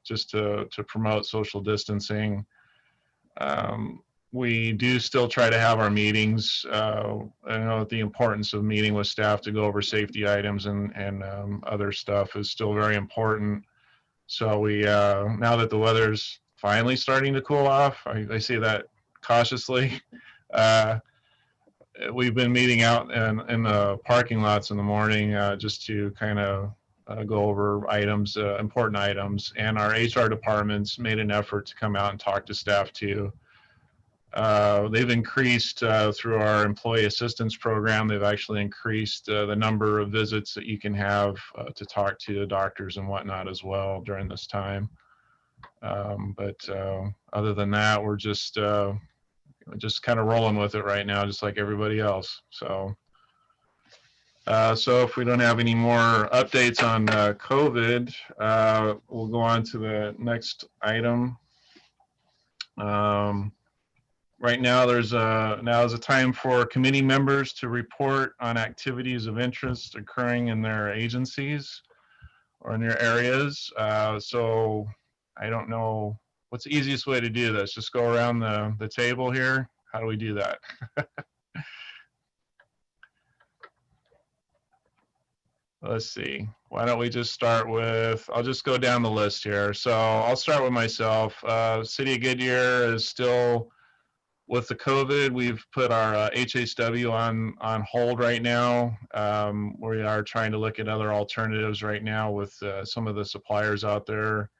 just to promote social distancing. We do still try to have our meetings. I know the importance of meeting with staff to go over safety items and other stuff is still very important. So we, now that the weather's finally starting to cool off, I say that cautiously, we've been meeting out in the parking lots in the morning just to kind of go over items, important items. And our HR departments made an effort to come out and talk to staff too. They've increased through our employee assistance program. They've actually increased the number of visits that you can have to talk to the doctors and whatnot as well during this time. But other than that, we're just kind of rolling with it right now, just like everybody else. So if we don't have any more updates on COVID, we'll go on to the next item. Right now, now is a time for committee members to report on activities of interest occurring in their agencies or in their areas. So I don't know what's the easiest way to do this. Just go around the table here. How do we do that? Let's see. Why don't we just start with, I'll just go down the list here. So I'll start with myself. City of Goodyear is still, with the COVID, we've put our HHW on hold right now. We are trying to look at other alternatives right now with some of the suppliers out there.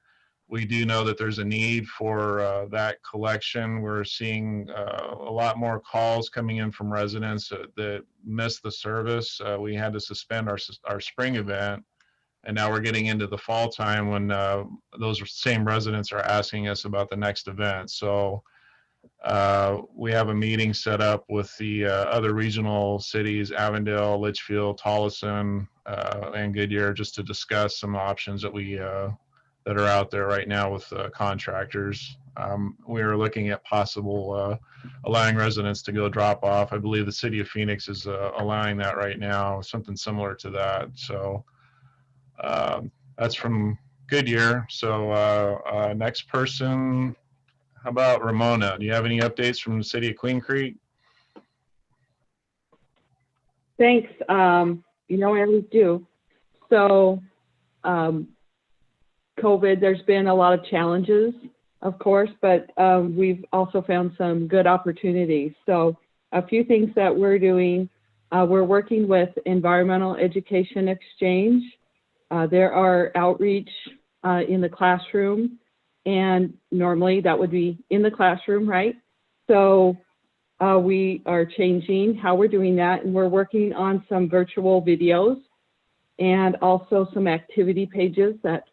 We do know that there's a need for that collection. We're seeing a lot more calls coming in from residents that missed the service. We had to suspend our spring event, and now we're getting into the fall time when those same residents are asking us about the next event. So we have a meeting set up with the other regional cities, Avondale, Litchfield, Tolleson, and Goodyear, just to discuss some options that that are out there right now with contractors. We are looking at possible allowing residents to go drop off. I believe the city of Phoenix is allowing that right now, something similar to that. So that's from Goodyear. So next person, how about Ramona? Do you have any updates from the city of Queen Creek? Thanks. I always do. So COVID, there's been a lot of challenges, of course, but we've also found some good opportunities. So a few things that we're doing, we're working with Environmental Education Exchange. There are outreach in the classroom, and normally that would be in the classroom, right? So we are changing how we're doing that, and we're working on some virtual videos and also some activity pages that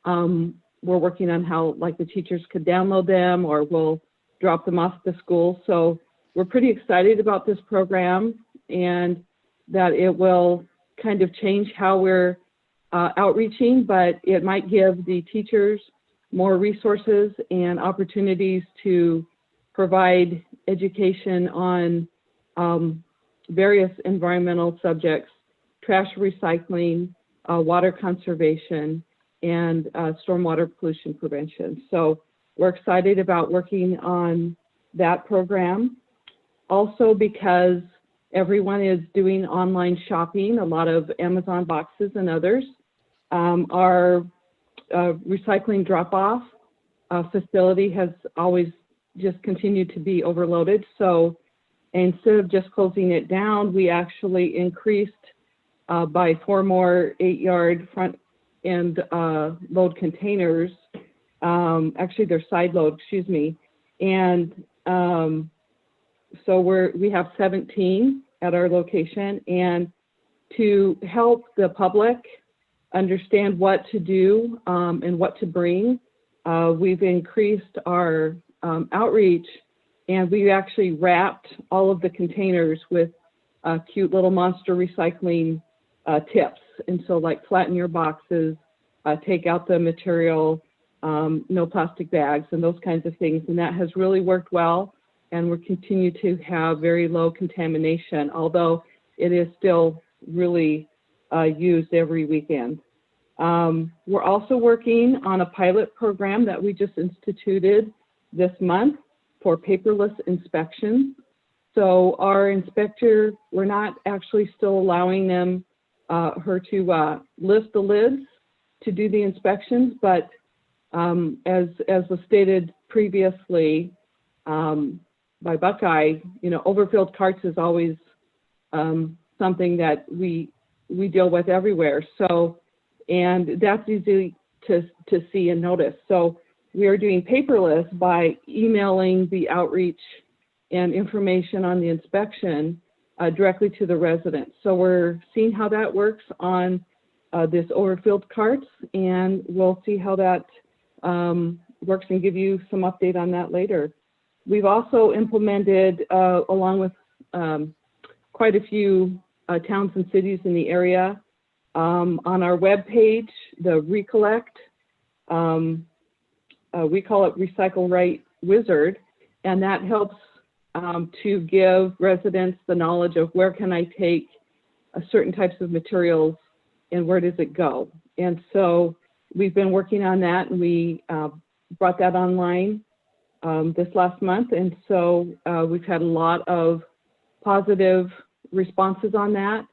we're working on how like the teachers could download them, or we'll drop them off at the school. So we're pretty excited about this program, and that it will kind of change how we're outreaching, but it might give the teachers more resources and opportunities to provide education on various environmental subjects, trash recycling, water conservation, and stormwater pollution prevention. So we're excited about working on that program. Also, because everyone is doing online shopping, a lot of Amazon boxes and others, our recycling drop-off facility has always just continued to be overloaded. So instead of just closing it down, we actually increased by 4 more 8-yard front end load containers. Actually, they're side load, excuse me. And so we have 17 at our location. And to help the public understand what to do and what to bring. We've increased our outreach, and we've actually wrapped all of the containers with cute little monster recycling tips. And so, like, flatten your boxes, take out the material, no plastic bags, and those kinds of things. And that has really worked well. And we're continue to have very low contamination, although it is still really used every weekend. We're also working on a pilot program that we just instituted this month for paperless inspections. So our inspector, we're not actually still allowing her to lift the lids to do the inspections, but as was stated previously by Buckeye, overfilled carts is always something that we deal with everywhere. So, and that's easy to see and notice. So we are doing paperless by emailing the outreach and information on the inspection directly to the residents. So we're seeing how that works on this overfilled carts, and we'll see how that works and give you some update on that later. We've also implemented, along with quite a few towns and cities in the area, on our webpage, the Recollect, we call it Recycle Right Wizard, and that helps to give residents the knowledge of where can I take certain types of materials and where does it go. And so we've been working on that, and we brought that online this last month. And so we've had a lot of positive responses on that.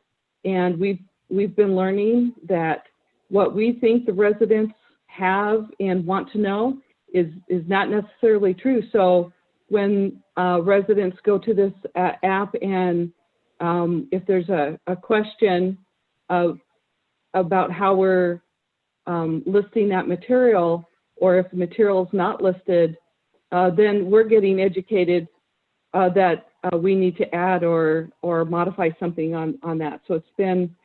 And we've been learning that what we think the residents have and want to know is not necessarily true. So when residents go to this app, and if there's a question about how we're listing that material, or if the material is not listed, then we're getting educated that we need to add or modify something on that. So it's been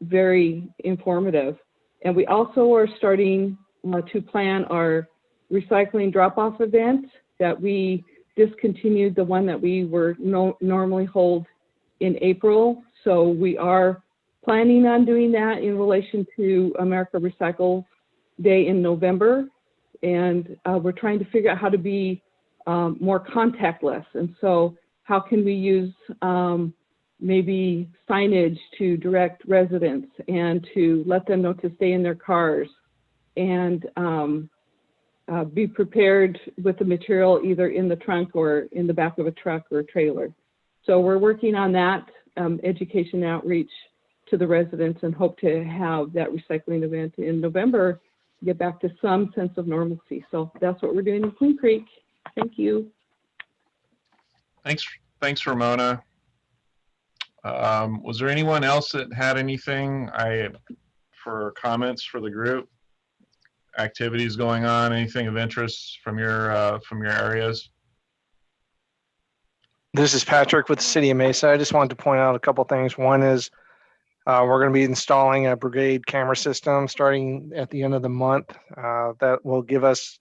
very informative. And we also are starting to plan our recycling drop-off event that we discontinued, the one that we were normally hold in April. So we are planning on doing that in relation to America Recycles Day in November. And we're trying to figure out how to be more contactless. And so how can we use maybe signage to direct residents and to let them know to stay in their cars, and be prepared with the material either in the trunk or in the back of a truck or a trailer. So we're working on that education outreach to the residents, and hope to have that recycling event in November get back to some sense of normalcy. So that's what we're doing in Queen Creek. Thank you. Thanks, Ramona. Was there anyone else that had anything for comments for the group? Activities going on, anything of interest from your areas? This is Patrick with the City of Mesa. I just wanted to point out a couple things. One is we're going to be installing a brigade camera system starting at the end of the month. That will give us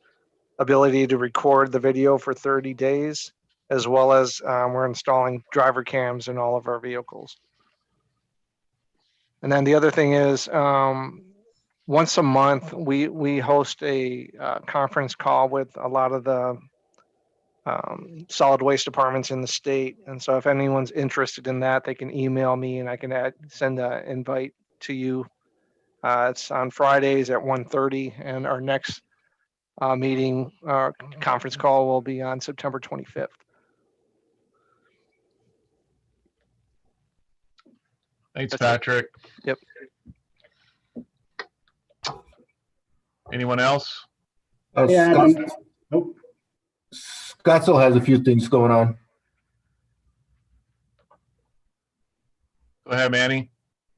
ability to record the video for 30 days, as well as we're installing driver cams in all of our vehicles. And then the other thing is, once a month, we host a conference call with a lot of the solid waste departments in the state. And so if anyone's interested in that, they can email me, and I can send an invite to you. It's on Fridays at 1:30, and our next meeting, conference call, will be on September 25th. Thanks, Patrick. Yep. Anyone else? Scottsdale has a few things going on. Go ahead, Manny.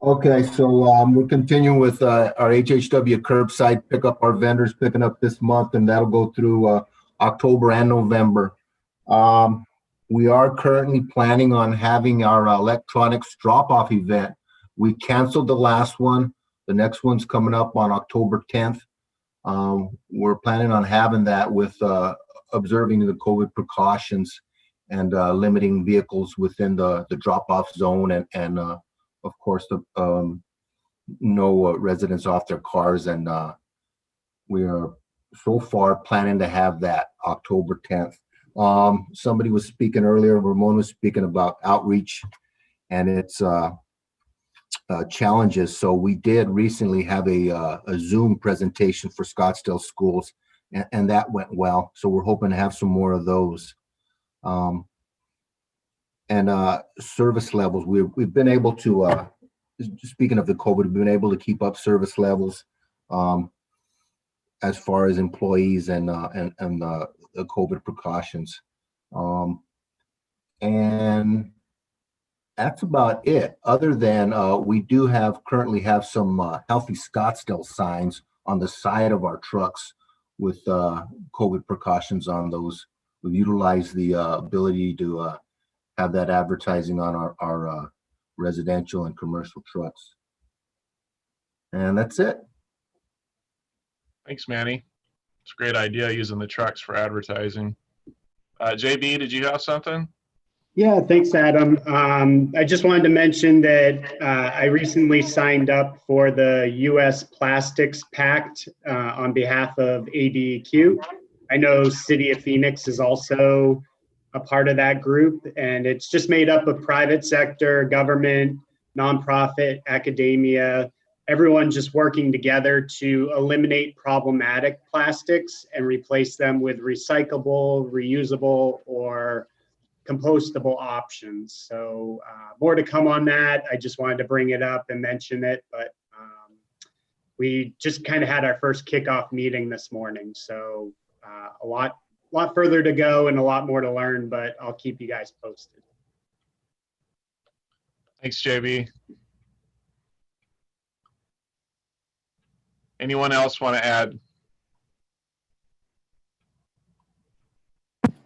Okay, so we're continuing with our HHW curbside pickup. Our vendors picking up this month, and that'll go through October and November. We are currently planning on having our electronics drop-off event. We canceled the last one. The next one's coming up on October 10th. We're planning on having that with observing the COVID precautions and limiting vehicles within the drop-off zone and of course, no residents off their cars. And we are so far planning to have that October 10th. Somebody was speaking earlier, Ramon was speaking about outreach and its challenges. So we did recently have a Zoom presentation for Scottsdale schools, and that went well. So we're hoping to have some more of those. And service levels, we've been able to, speaking of the COVID, we've been able to keep up service levels as far as employees and the COVID precautions. And that's about it, other than we do currently have some Healthy Scottsdale signs on the side of our trucks with COVID precautions on those. We've utilized the ability to have that advertising on our residential and commercial trucks. And that's it. Thanks, Manny. It's a great idea using the trucks for advertising. JB, did you have something? Yeah, thanks, Adam. I just wanted to mention that I recently signed up for the U.S. Plastics Pact on behalf of ADEQ. I know City of Phoenix is also a part of that group, and it's just made up of private sector, government, nonprofit, academia, everyone just working together to eliminate problematic plastics and replace them with recyclable, reusable, or compostable options. So more to come on that. I just wanted to bring it up and mention it, but we just kind of had our first kickoff meeting this morning. So a lot further to go and a lot more to learn, but I'll keep you guys posted. Thanks, JB. Anyone else want to add?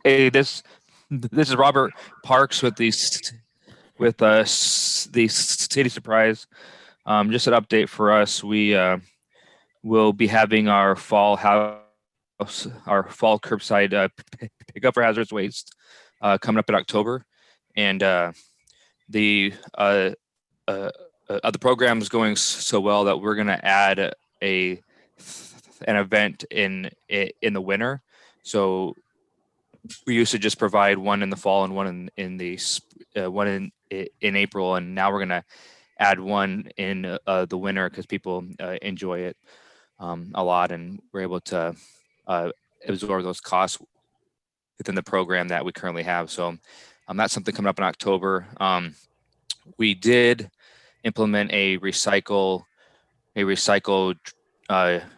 Hey, this is Robert Parks with the City Surprise. Just an update for us. We will be having our fall curbside pickup for hazardous waste coming up in October, and the program is going so well that we're going to add an event in the winter. So we used to just provide one in the fall and one in April, and now we're going to add one in the winter because people enjoy it a lot, and we're able to absorb those costs within the program that we currently have. So that's something coming up in October. We did implement a recycle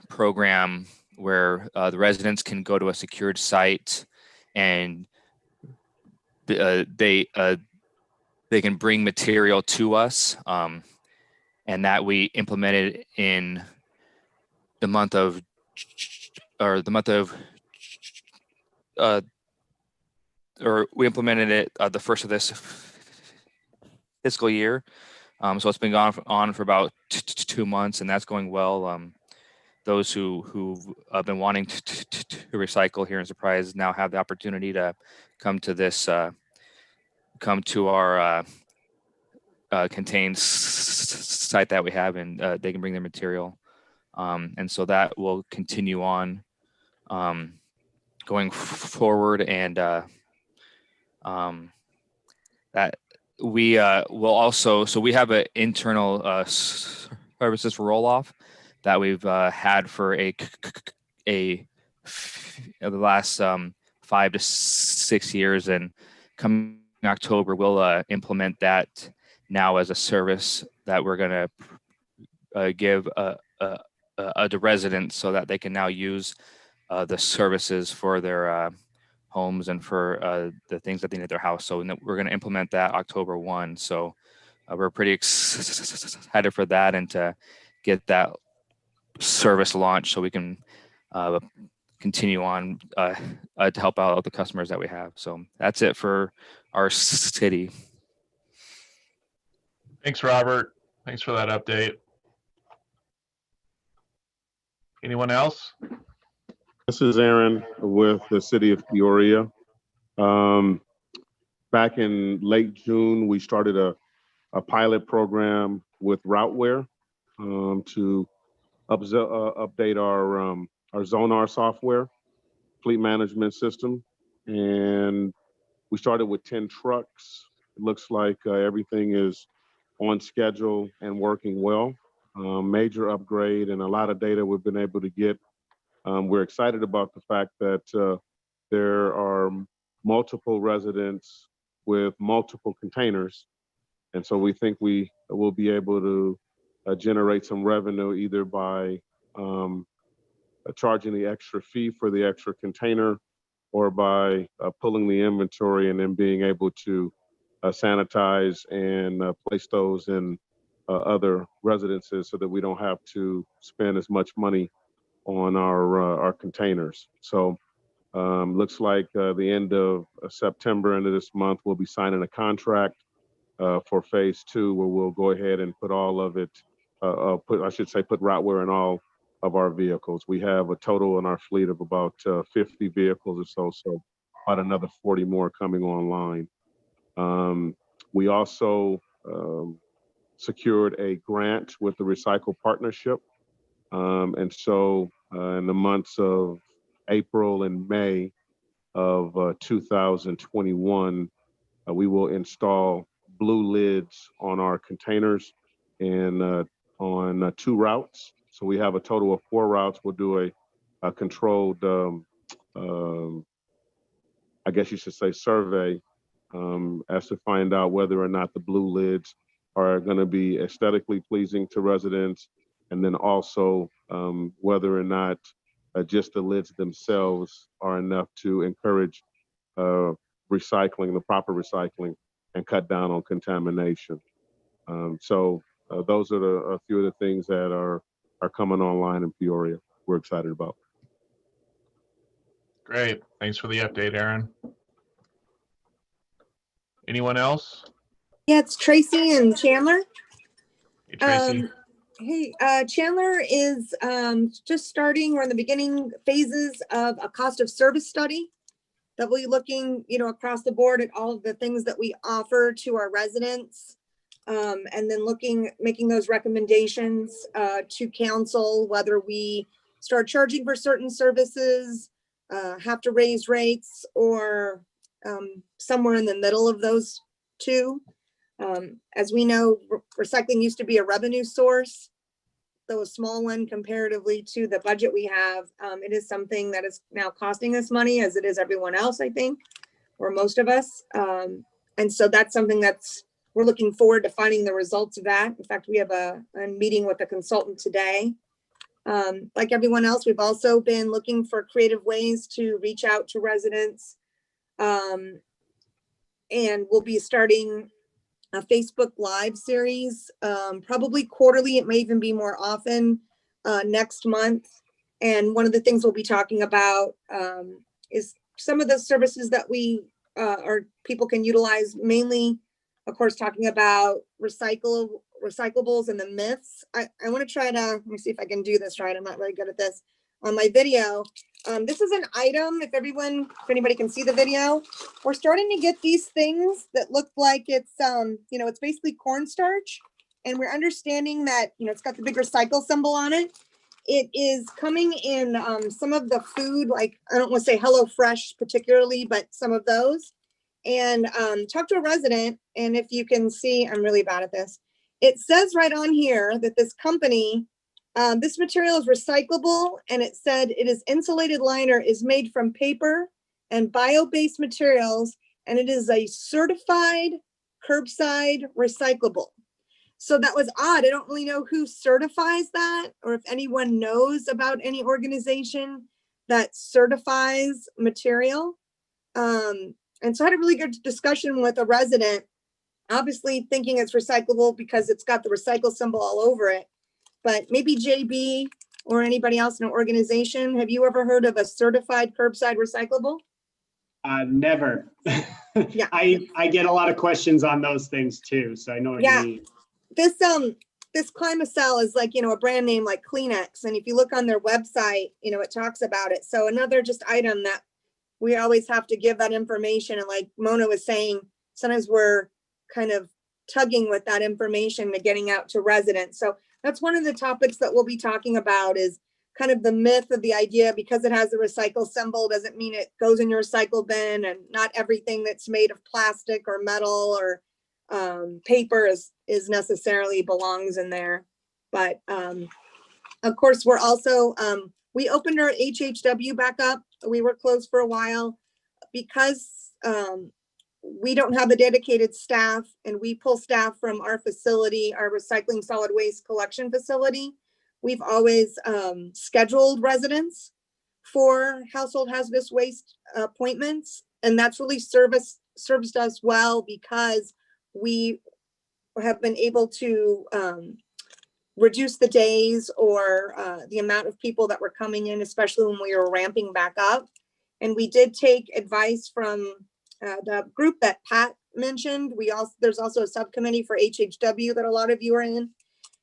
program where the residents can go to a secured site and they can bring material to us, and that we implemented in the month of we implemented it the first of this fiscal year. So it's been going on for about 2 months, and that's going well. Those who've been wanting to recycle here in Surprise now have the opportunity to come to our contained site that we have, and they can bring their material. And so that will continue on going forward, and that we will also, so we have an internal services for roll-off that we've had for the last 5 to 6 years, and coming October we'll implement that now as a service that we're going to give the residents so that they can now use the services for their homes and for the things that they need at their house. So we're going to implement that October 1. So we're pretty excited for that and to get that service launched so we can continue on to help out the customers that we have. So that's it for our city. Thanks, Robert. Thanks for that update. Anyone else? This is Aaron with the city of Peoria. Back in late June, we started a pilot program with Routeware to update our Zonar software, fleet management system. And we started with 10 trucks. It looks like everything is on schedule and working well. Major upgrade and a lot of data we've been able to get. We're excited about the fact that there are multiple residents with multiple containers. And so we think we will be able to generate some revenue either by charging the extra fee for the extra container or by pulling the inventory and then being able to sanitize and place those in other residences so that we don't have to spend as much money on our containers. So looks like the end of September, end of this month, we'll be signing a contract for phase 2, where we'll go ahead and put all of it, put Routeware in all of our vehicles. We have a total in our fleet of about 50 vehicles or so about another 40 more coming online. We also secured a grant with the Recycle Partnership. And so in the months of April and May of 2021, we will install blue lids on our containers and on 2 routes. So we have a total of 4 routes. We'll do a controlled, I guess you should say, survey as to find out whether or not the blue lids are going to be aesthetically pleasing to residents, and then also whether or not just the lids themselves are enough to encourage recycling, the proper recycling, and cut down on contamination. So those are a few of the things that are coming online in Peoria. We're excited about. Great. Thanks for the update, Aaron. Anyone else? Yeah, it's Tracy and Chandler. Hey, Tracy. Hey, Chandler is just starting. We're in the beginning phases of a cost of service study that we'll be looking, across the board at all of the things that we offer to our residents, and then making those recommendations to council, whether we start charging for certain services, have to raise rates, or somewhere in the middle of those two. As we know, recycling used to be a revenue source, though a small one comparatively to the budget we have. It is something that is now costing us money, as it is everyone else, I think, or most of us. And so that's something we're looking forward to finding the results of that. In fact, we have a meeting with a consultant today. Like everyone else, we've also been looking for creative ways to reach out to residents. And we'll be starting a Facebook Live series, probably quarterly. It may even be more often next month. And one of the things we'll be talking about is some of the services that we people can utilize, mainly, of course, talking about recyclables and the myths. I want to try to, let me see if I can do this right. I'm not very good at this on my video. This is an item, if anybody can see the video. We're starting to get these things that look like it's, it's basically cornstarch. And we're understanding that, it's got the big recycle symbol on it. It is coming in some of the food, like, I don't want to say HelloFresh particularly, but some of those. And talk to a resident, and if you can see, I'm really bad at this. It says right on here that this company, this material is recyclable, and it said it is insulated liner is made from paper and bio-based materials, and it is a certified curbside recyclable. So that was odd. I don't really know who certifies that, or if anyone knows about any organization that certifies material. And so I had a really good discussion with a resident, obviously thinking it's recyclable because it's got the recycle symbol all over it. But maybe JB or anybody else in an organization, have you ever heard of a certified curbside recyclable? Never. Yeah. I get a lot of questions on those things too, so I know what you mean. This this Climacell is like, a brand name like Kleenex. And if you look on their website, it talks about it. So another just item that we always have to give that information. And like Mona was saying, sometimes we're kind of tugging with that information to getting out to residents. So that's one of the topics that we'll be talking about, is kind of the myth of the idea, because it has the recycle symbol doesn't mean it goes in your recycle bin, and not everything that's made of plastic or metal or paper is necessarily belongs in there. But of course, we're also, we opened our HHW back up. We were closed for a while because we don't have a dedicated staff, and we pull staff from our facility, our recycling solid waste collection facility. We've always scheduled residents for household hazardous waste appointments, and that's really served us well, because we have been able to reduce the days or the amount of people that were coming in, especially when we were ramping back up. And we did take advice from the group that Pat mentioned. There's also a subcommittee for HHW that a lot of you are in.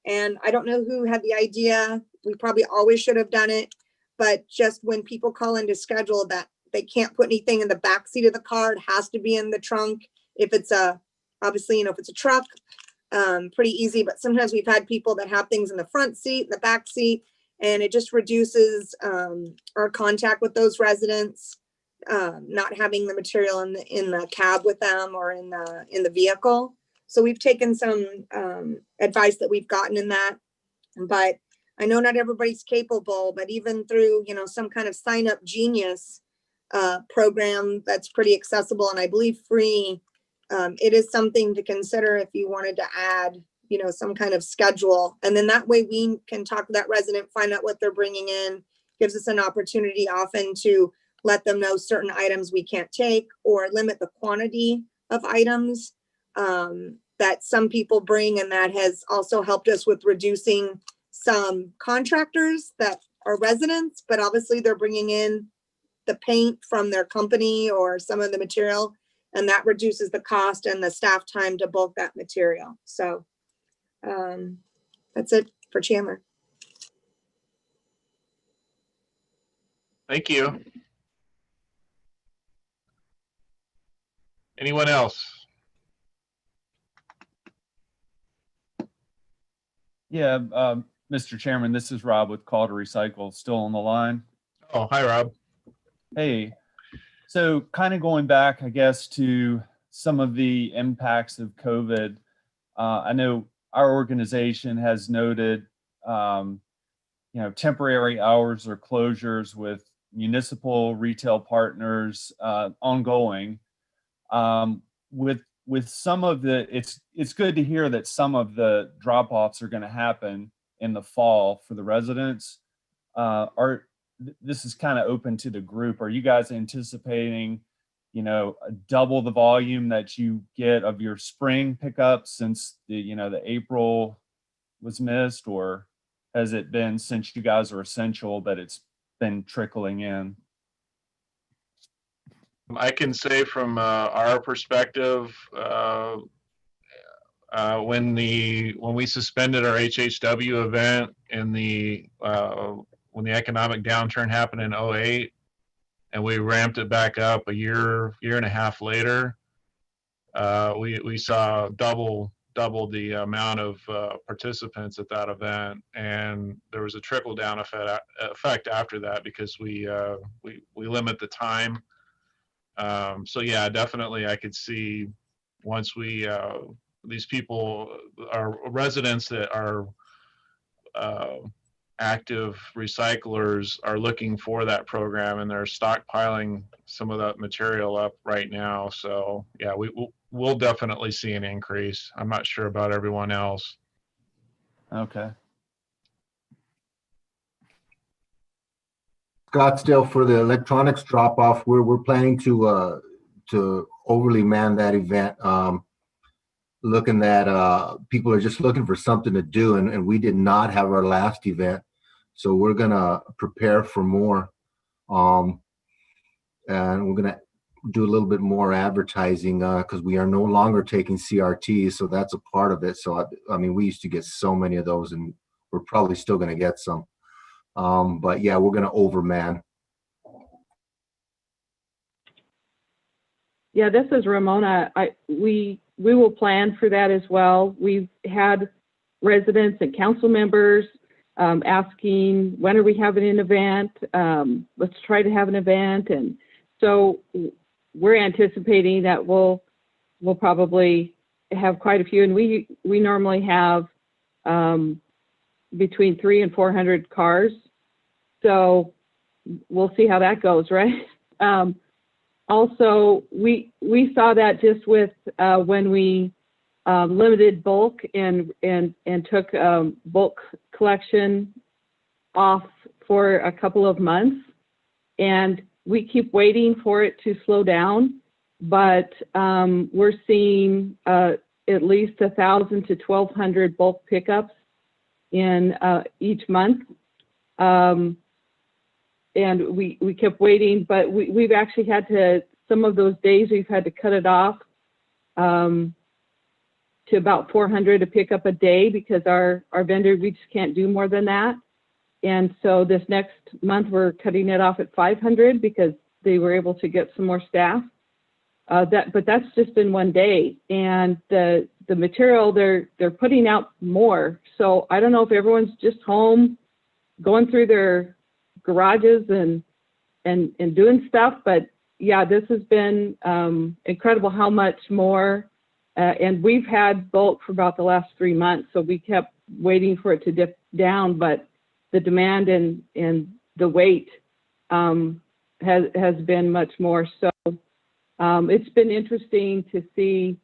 And I don't know who had the idea. We probably always should have done it. But just when people call in to schedule, that they can't put anything in the back seat of the car, it has to be in the trunk. If it's obviously, if it's a truck, pretty easy. But sometimes we've had people that have things in the front seat, the back seat, and it just reduces our contact with those residents, not having the material in the cab with them or in the vehicle. So we've taken some advice that we've gotten in that, but I know not everybody's capable, but even through, some kind of sign up genius program that's pretty accessible and I believe free, it is something to consider if you wanted to add, some kind of schedule. And then that way we can talk to that resident, find out what they're bringing in, gives us an opportunity often to let them know certain items we can't take, or limit the quantity of items that some people bring. And that has also helped us with reducing some contractors that are residents, but obviously they're bringing in the paint from their company or some of the material, and that reduces the cost and the staff time to bulk that material. So that's it for Chandler. Thank you. Anyone else? Yeah, Mr. Chairman, this is Rob with Call to Recycle, still on the line. Oh, hi, Rob. Hey, so kind of going back, I guess, to some of the impacts of COVID. I know our organization has noted, temporary hours or closures with municipal retail partners ongoing. With some of the, it's good to hear that some of the drop-offs are going to happen in the fall for the residents. This is kind of open to the group. Are you guys anticipating, double the volume that you get of your spring pickups since the April was missed, or has it been, since you guys are essential, that it's been trickling in? I can say from our perspective, when we suspended our HHW event when the economic downturn happened in 2008, and we ramped it back up a year and a half later, we saw double the amount of participants at that event, and there was a trickle down effect after that, because we limit the time. So yeah, definitely I could see once these people, our residents that are active recyclers, are looking for that program, and they're stockpiling some of that material up right now. So yeah, we'll definitely see an increase. I'm not sure about everyone else. Okay. Scottsdale, for the electronics drop off, we're planning to overly man that event. Looking that people are just looking for something to do, and we did not have our last event, so we're gonna prepare for more. And we're gonna do a little bit more advertising because we are no longer taking CRTs, so that's a part of it. So I mean, we used to get so many of those, and we're probably still going to get some. But yeah, we're going to overman. Yeah, this is Ramona. We will plan for that as well. We've had residents and council members asking, when are we having an event? Let's try to have an event. And so we're anticipating that we'll probably have quite a few. And we normally have between 300 and 400 cars. So we'll see how that goes, right? Also, we saw that just with when we limited bulk and took bulk collection off for a couple of months, and we keep waiting for it to slow down, but we're seeing at least 1,000 to 1,200 bulk pickups in each month. And we kept waiting, but we've actually had to, some of those days we've had to cut it off to about 400 to pick up a day because our vendor, we just can't do more than that. And so this next month we're cutting it off at 500 because they were able to get some more staff. But that's just in one day. And the material, they're putting out more. So I don't know if everyone's just home going through their garages and doing stuff, but yeah, this has been incredible how much more, and we've had bulk for about the last 3 months, so we kept waiting for it to dip down, but the demand and the weight has been much more. So it's been interesting to see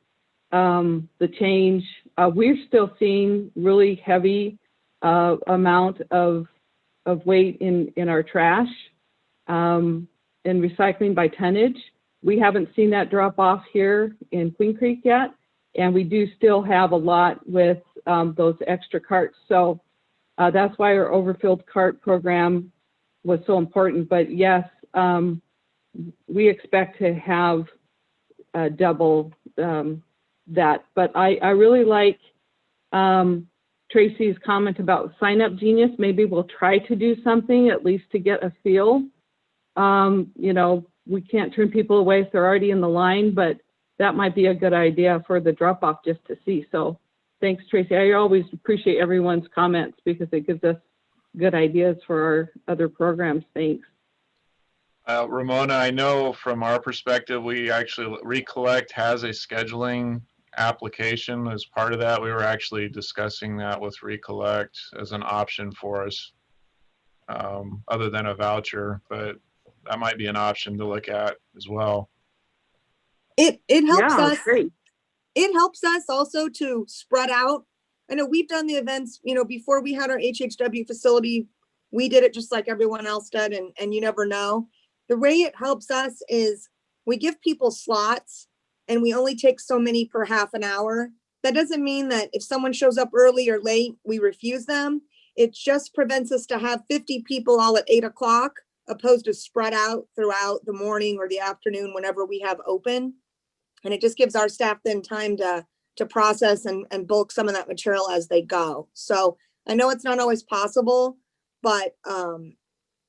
the change. We're still seeing really heavy amount of weight in our trash and recycling by tonnage. We haven't seen that drop off here in Queen Creek yet, and we do still have a lot with those extra carts. So that's why our overfilled cart program was so important. But yes, we expect to have double that. But I really like Tracy's comment about Sign Up Genius. Maybe we'll try to do something at least to get a feel. You know, we can't turn people away if they're already in the line, but that might be a good idea for the drop off just to see. So thanks, Tracy. I always appreciate everyone's comments because it gives us good ideas for our other programs. Thanks. Ramona, I know from our perspective, we actually, Recollect has a scheduling application as part of that. We were actually discussing that with Recollect as an option for us, other than a voucher, but that might be an option to look at as well. It helps us. Great. It helps us also to spread out. I know we've done the events, you know, before we had our HHW facility, we did it just like everyone else did, and you never know. The way it helps us is we give people slots and we only take so many per half an hour. That doesn't mean that if someone shows up early or late, we refuse them. It just prevents us to have 50 people all at 8 o'clock, opposed to spread out throughout the morning or the afternoon whenever we have open. And it just gives our staff then time to process and bulk some of that material as they go. So I know it's not always possible, but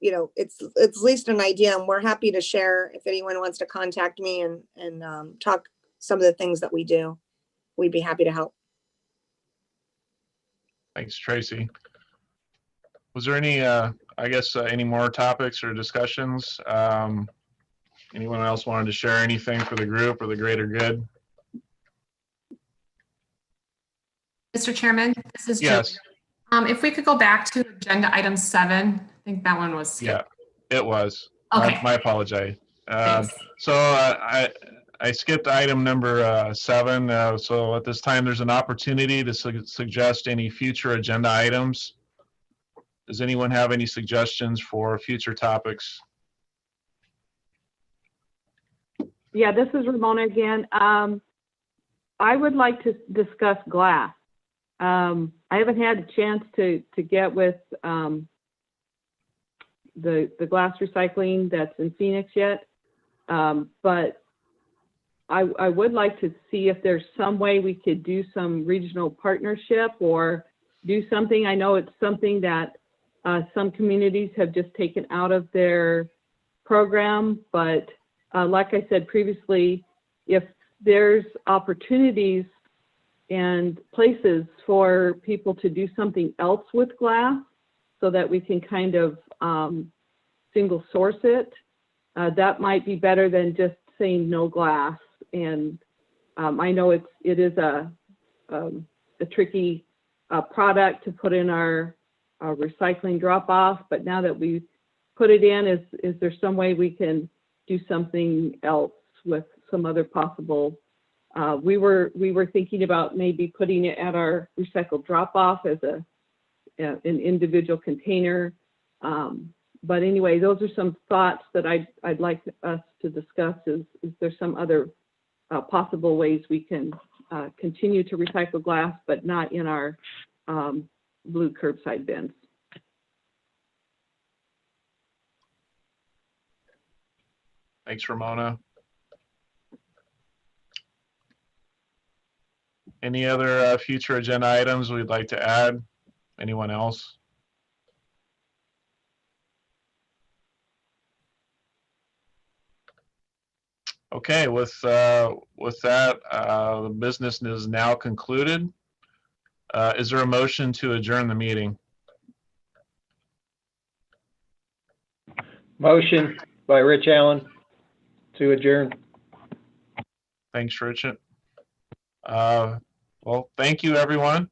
you know, it's at least an idea, and we're happy to share if anyone wants to contact me and talk some of the things that we do. We'd be happy to help. Thanks, Tracy. Was there any, I guess, any more topics or discussions? Anyone else wanted to share anything for the group or the greater good? Mr. Chairman, this is Yes. Julie. If we could go back to agenda item 7, I think that one was skipped. Yeah, it was. Okay. My apologies. So I skipped item number 7. So at this time, there's an opportunity to suggest any future agenda items. Does anyone have any suggestions for future topics? Yeah, this is Ramona again. I would like to discuss glass. I haven't had a chance to get with the glass recycling that's in Phoenix yet, but I would like to see if there's some way we could do some regional partnership or do something. I know it's something that some communities have just taken out of their program, but like I said previously, if there's opportunities and places for people to do something else with glass so that we can kind of single source it, that might be better than just saying no glass. And I know it is a tricky product to put in our recycling drop off, but now that we put it in, is there some way we can do something else with some other possible? We were thinking about maybe putting it at our recycled drop off as an individual container. But anyway, those are some thoughts that I'd like us to discuss. Is there some other possible ways we can continue to recycle glass, but not in our blue curbside bins? Thanks, Ramona. Any other future agenda items we'd like to add? Anyone else? Okay, with that, the business is now concluded. Is there a motion to adjourn the meeting? Motion by Rich Allen to adjourn. Thanks, Richard. Well, thank you, everyone.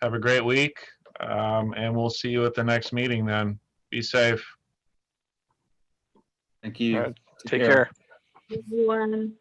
Have a great week, and we'll see you at the next meeting then. Be safe. Thank you. Take care. Everyone.